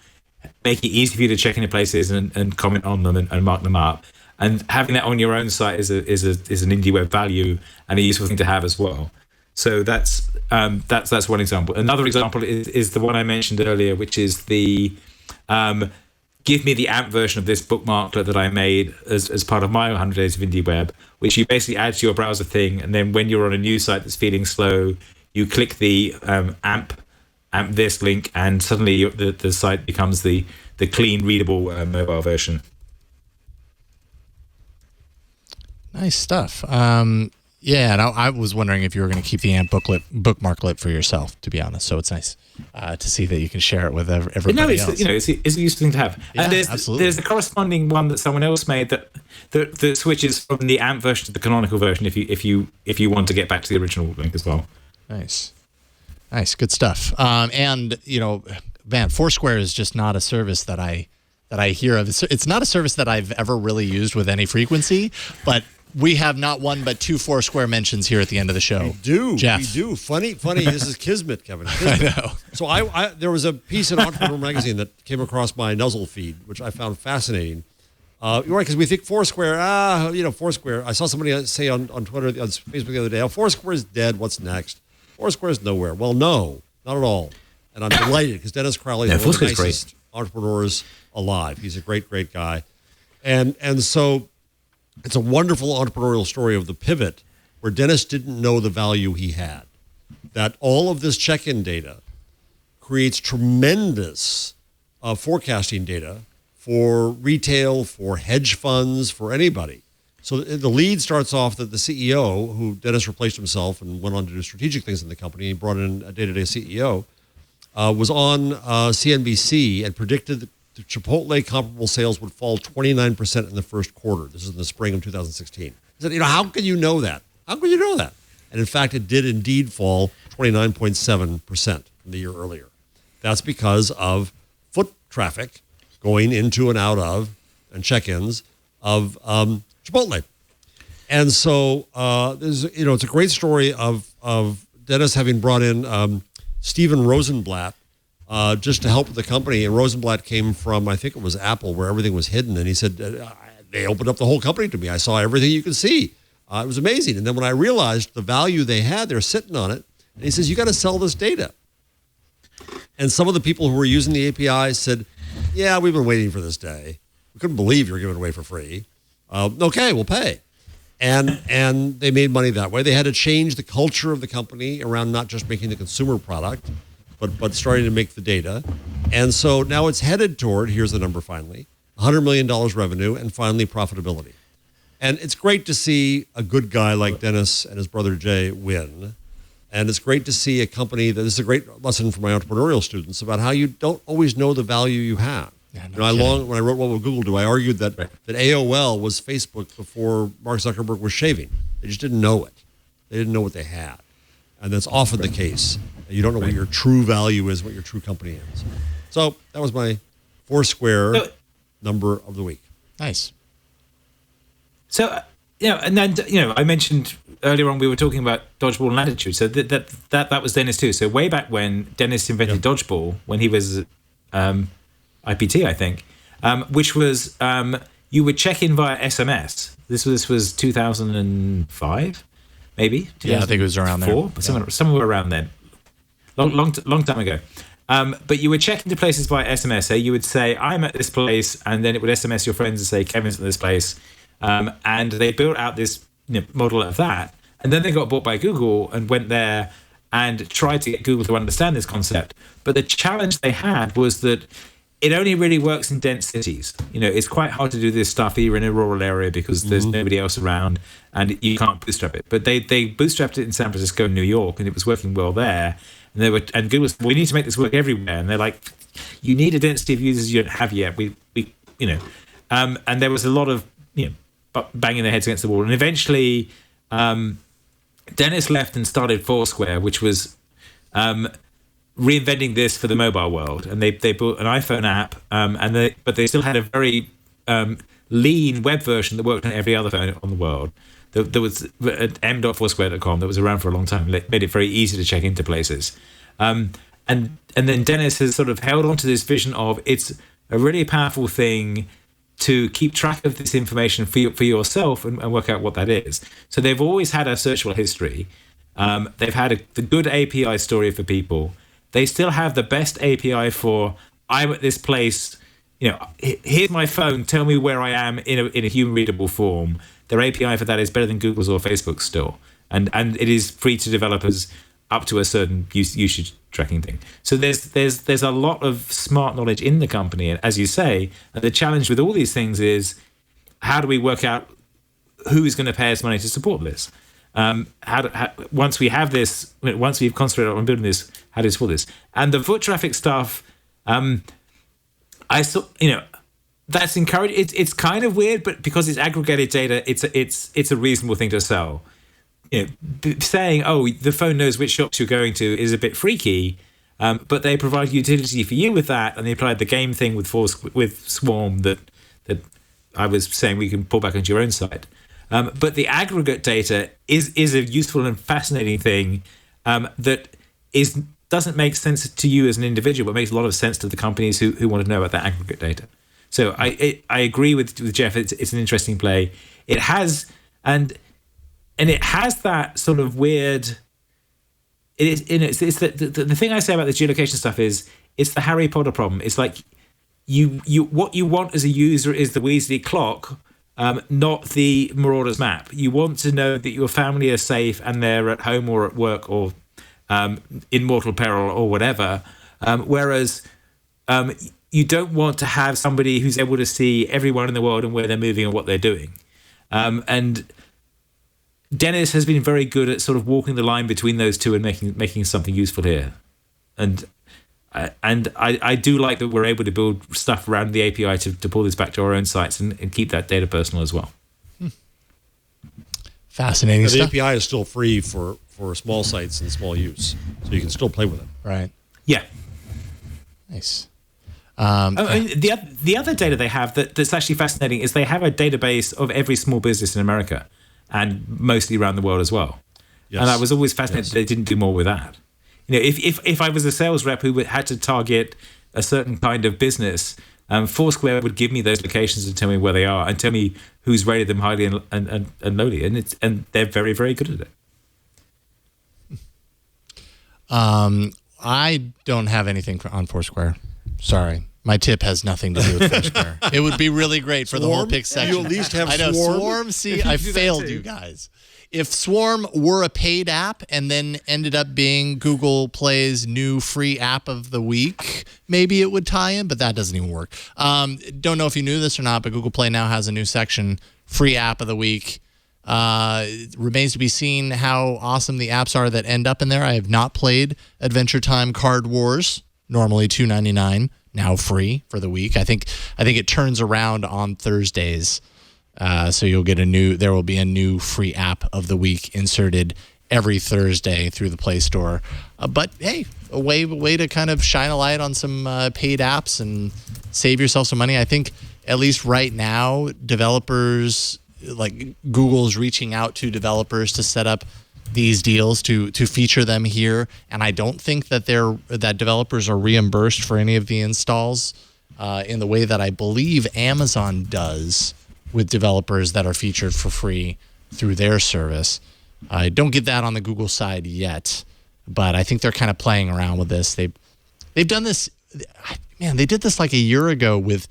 making it easy for you to check into places and comment on them and mark them up. And having that on your own site is an Indie Web value and a useful thing to have as well. So that's one example. Another example is the one I mentioned earlier, which is the give me the AMP version of this bookmarklet that I made as part of my 100 Days of Indie Web, which you basically add to your browser thing, and then when you're on a new site that's feeling slow, you click the AMP this link, and suddenly the site becomes the clean, readable mobile version. Nice stuff. Yeah, and I was wondering if you were going to keep the AMP bookmarklet for yourself, to be honest. So it's nice to see that you can share it with everybody else. It's a useful thing to have. Yeah, and absolutely. There's the corresponding one that someone else made that switches from the AMP version to the canonical version if you want to get back to the original link as well. Nice, good stuff. And man, Foursquare is just not a service that I hear of. It's not a service that I've ever really used with any frequency, but we have not one but two Foursquare mentions here at the end of the show. We do, Jeff. We do. Funny. This is Kismet, Kevin. Kismet. I know. So there was a piece in Entrepreneur Magazine that came across my Nuzzle feed, which I found fascinating. You're right, because we think Foursquare, Foursquare. I saw somebody say on Twitter, on Facebook the other day, Foursquare is dead. What's next? Foursquare is nowhere. Well, no, not at all. And I'm delighted because Dennis Crowley is one of the nicest entrepreneurs alive. He's a great, great guy. And so it's a wonderful entrepreneurial story of the pivot where Dennis didn't know the value he had. That all of this check-in data creates tremendous forecasting data for retail, for hedge funds, for anybody. So the lead starts off that the CEO, who Dennis replaced himself and went on to do strategic things in the company, he brought in a day-to-day CEO, was on CNBC and predicted that the Chipotle comparable sales would fall 29% in the first quarter. This is in the spring of 2016. He said, how can you know that? How can you know that? And in fact, it did indeed fall 29.7% from the year earlier. That's because of foot traffic going into and out of and check-ins of Chipotle. And so it's a great story of Dennis having brought in Steven Rosenblatt just to help with the company. And Rosenblatt came from, I think it was Apple, where everything was hidden. And he said, they opened up the whole company to me. I saw everything you could see. It was amazing. And then when I realized the value they had, they're sitting on it. And he says, you got to sell this data. And some of the people who were using the API said, yeah, we've been waiting for this day. We couldn't believe you were giving it away for free. Okay, we'll pay. And they made money that way. They had to change the culture of the company around not just making the consumer product, but starting to make the data. And so now it's headed toward, here's the number finally, $100 million revenue and finally profitability. And it's great to see a good guy like Dennis and his brother Jay win. And it's great to see a company this is a great lesson for my entrepreneurial students about how you don't always know the value you have. Yeah, when I wrote What Will Google Do, I argued that AOL was Facebook before Mark Zuckerberg was shaving. They just didn't know it. They didn't know what they had. And that's often the case. You don't know what your true value is, what your true company is. So that was my Foursquare number of the week. Nice. So and then I mentioned earlier on we were talking about dodgeball and latitude. So that was Dennis too. So way back when Dennis invented dodgeball, when he was IPT, I think, which was you would check in via SMS. This was 2005, maybe. Yeah, I think it was around there. Somewhere around then. Long time ago. But you would check into places by SMS. So you would say, I'm at this place, and then it would SMS your friends and say, Kevin's at this place. And they built out this model of that. And then they got bought by Google and went there and tried to get Google to understand this concept. But the challenge they had was that it only really works in dense cities. It's quite hard to do this stuff here in a rural area because there's nobody else around and you can't bootstrap it. But they bootstrapped it in San Francisco and New York, and it was working well there. And Google said, we need to make this work everywhere. And they're like, you need a density of users you don't have yet. And there was a lot of banging their heads against the wall. And eventually, Dennis left and started Foursquare, which was reinventing this for the mobile world. And they built an iPhone app, but they still had a very lean web version that worked on every other phone on the world. There was m.foursquare.com that was around for a long time. It made it very easy to check into places. And then Dennis has sort of held on to this vision of it's a really powerful thing to keep track of this information for yourself and work out what that is. So they've always had a searchable history. They've had the good API story for people. They still have the best API for, I'm at this place, here's my phone, tell me where I am in a human readable form. Their API for that is better than Google's or Facebook's still. And it is free to developers up to a certain usage tracking thing. So there's a lot of smart knowledge in the company. And as you say, the challenge with all these things is how do we work out who is going to pay us money to support this? Once we have this, once we've concentrated on building this, how do we support this? And the foot traffic stuff, that's encouraging. It's kind of weird, but because it's aggregated data, it's a reasonable thing to sell. Saying, the phone knows which shops you're going to is a bit freaky, but they provide utility for you with that, and they applied the game thing with Swarm that I was saying we can pull back onto your own site. But the aggregate data is a useful and fascinating thing that doesn't make sense to you as an individual, but makes a lot of sense to the companies who want to know about that aggregate data. So I agree with Jeff. It's an interesting play. It has and it has that sort of weird. It's the thing I say about the geolocation stuff is it's the Harry Potter problem. It's like you what you want as a user is the Weasley clock, not the Marauder's map. You want to know that your family are safe and they're at home or at work or in mortal peril or whatever. Whereas you don't want to have somebody who's able to see everyone in the world and where they're moving and what they're doing. And Dennis has been very good at sort of walking the line between those two and making something useful here. And I do like that we're able to build stuff around the API to pull this back to our own sites and keep that data personal as well. Fascinating stuff. The API is still free for small sites and small use, so you can still play with it. Right. Yeah. Nice. The other data they have that's actually fascinating is they have a database of every small business in America and mostly around the world as well. Yes. And I was always fascinated that they didn't do more with that. If I was a sales rep who had to target a certain kind of business, Foursquare would give me those locations and tell me where they are and tell me who's rated them highly and lowly, and they're very, very good at it. I don't have anything on Foursquare. Sorry. My tip has nothing to do with Foursquare. It would be really great for the whole pick section. You at least have I know, Swarm. See, I failed you guys. If Swarm were a paid app and then ended up being Google Play's new free app of the week, maybe it would tie in, but that doesn't even work. Don't know if you knew this or not, but Google Play now has a new section, free app of the week. It remains to be seen how awesome the apps are that end up in there. I have not played Adventure Time Card Wars, normally $2.99, now free for the week. I think it turns around on Thursdays. So you'll get there will be a new free app of the week inserted every Thursday through the Play Store. But hey, a way to kind of shine a light on some paid apps and save yourself some money. I think at least right now, developers like Google's reaching out to developers to set up these deals to feature them here, and I don't think that developers are reimbursed for any of the installs in the way that I believe Amazon does with developers that are featured for free through their service. I don't get that on the Google side yet, but I think they're kind of playing around with this. They've done this. Man, they did this like a year ago with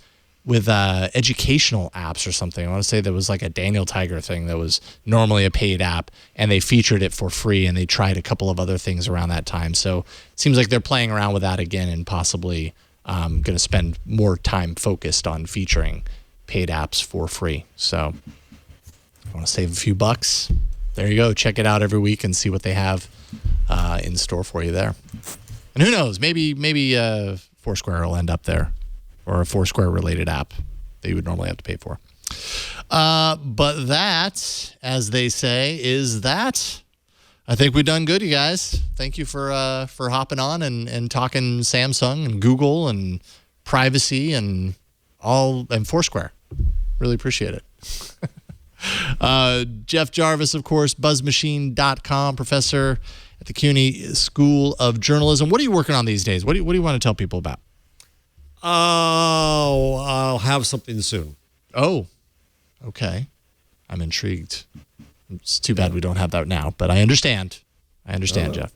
educational apps or something. I want to say there was like a Daniel Tiger thing that was normally a paid app, and they featured it for free, and they tried a couple of other things around that time. So it seems like they're playing around with that again, and possibly going to spend more time focused on featuring paid apps for free. So if you want to save a few bucks, there you go. Check it out every week and see what they have in store for you there. And who knows, maybe Foursquare will end up there, or a Foursquare-related app that you would normally have to pay for. But that, as they say, is that. I think we've done good, you guys. Thank you for hopping on and talking Samsung and Google and privacy and Foursquare. Really appreciate it. Jeff Jarvis, of course, buzzmachine.com, professor at the CUNY School of Journalism. What are you working on these days? What do you want to tell people about? Oh, I'll have something soon. Oh, okay. I'm intrigued. It's too bad we don't have that now, but I understand. Jeff.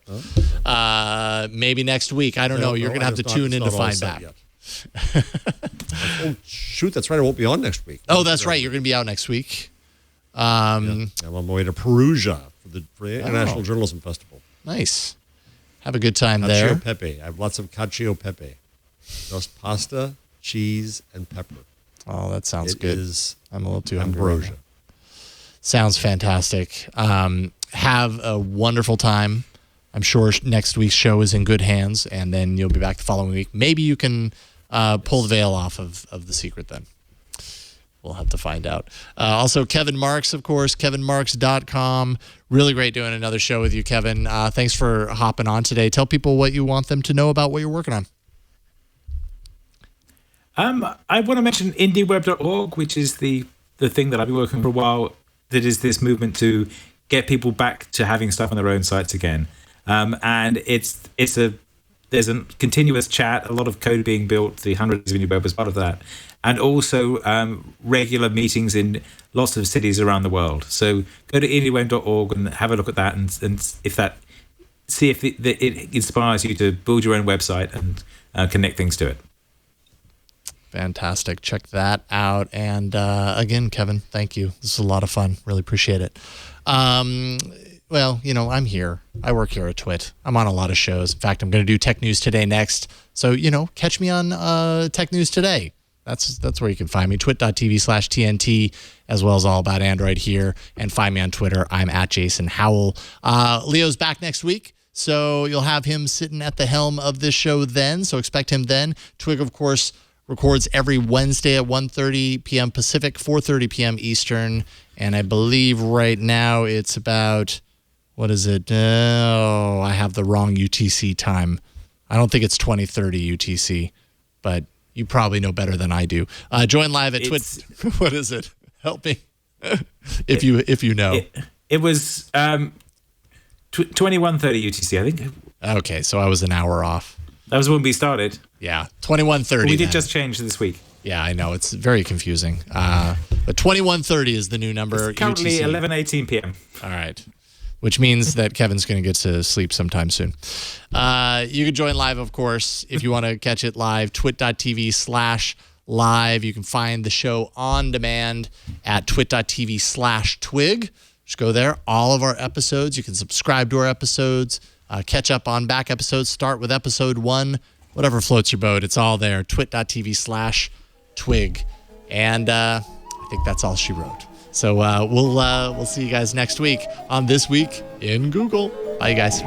Maybe next week. I don't know. You're going to have to tune in to find out. Oh, shoot. That's right. I won't be on next week. Oh, that's right. You're going to be out next week. I'm on my way to Perugia for the International Journalism Festival. Nice. Have a good time cacio there. Pepe. I have lots of cacio pepe. Just pasta, cheese, and pepper. Oh, that sounds good. I'm a little too hungry. Ambrosia. Sounds fantastic. Have a wonderful time. I'm sure next week's show is in good hands, and then you'll be back the following week. Maybe you can pull the veil off of the secret then. We'll have to find out. Also, Kevin Marks, of course, kevinmarks.com. Really great doing another show with you, Kevin. Thanks for hopping on today. Tell people what you want them to know about what you're working on. I want to mention indieweb.org, which is the thing that I've been working for a while, that is this movement to get people back to having stuff on their own sites again. And there's a continuous chat, a lot of code being built, the hundreds of IndieWeb as part of that, and also regular meetings in lots of cities around the world. So go to indieweb.org and have a look at that, and see if it inspires you to build your own website and connect things to it. Fantastic. Check that out. And again, Kevin, thank you. This is a lot of fun. Really appreciate it. Well, I'm here. I work here at Twit. I'm on a lot of shows. In fact, I'm going to do Tech News Today next. So, catch me on Tech News Today. That's where you can find me, twit.tv/TNT, as well as All About Android here. And find me on Twitter. I'm at Jason Howell. Leo's back next week, so you'll have him sitting at the helm of this show then. So expect him then. Twig, of course, records every Wednesday at 1:30 p.m. Pacific, 4:30 p.m. Eastern. And I believe right now it's about, what is it? Oh, I have the wrong UTC time. I don't think it's 20:30 UTC, but you probably know better than I do. Join live at Twit. What is it? Help me if you know. It was 21:30 UTC, I think. Okay, so I was an hour off. That was when we started. Yeah, 21:30. We did just change this week. Yeah, I know. It's very confusing. But 21:30 is the new number. It's currently UTC. 11:18 p.m. All right. Which means that Kevin's going to get to sleep sometime soon. You can join live, of course, if you want to catch it live, twit.tv/live. You can find the show on demand at twit.tv/twig. Just go there. All of our episodes. You can subscribe to our episodes, catch up on back episodes, start with episode 1, whatever floats your boat. It's all there. twit.tv/twig. And I think that's all she wrote. So we'll see you guys next week on This Week in Google. Bye, you guys.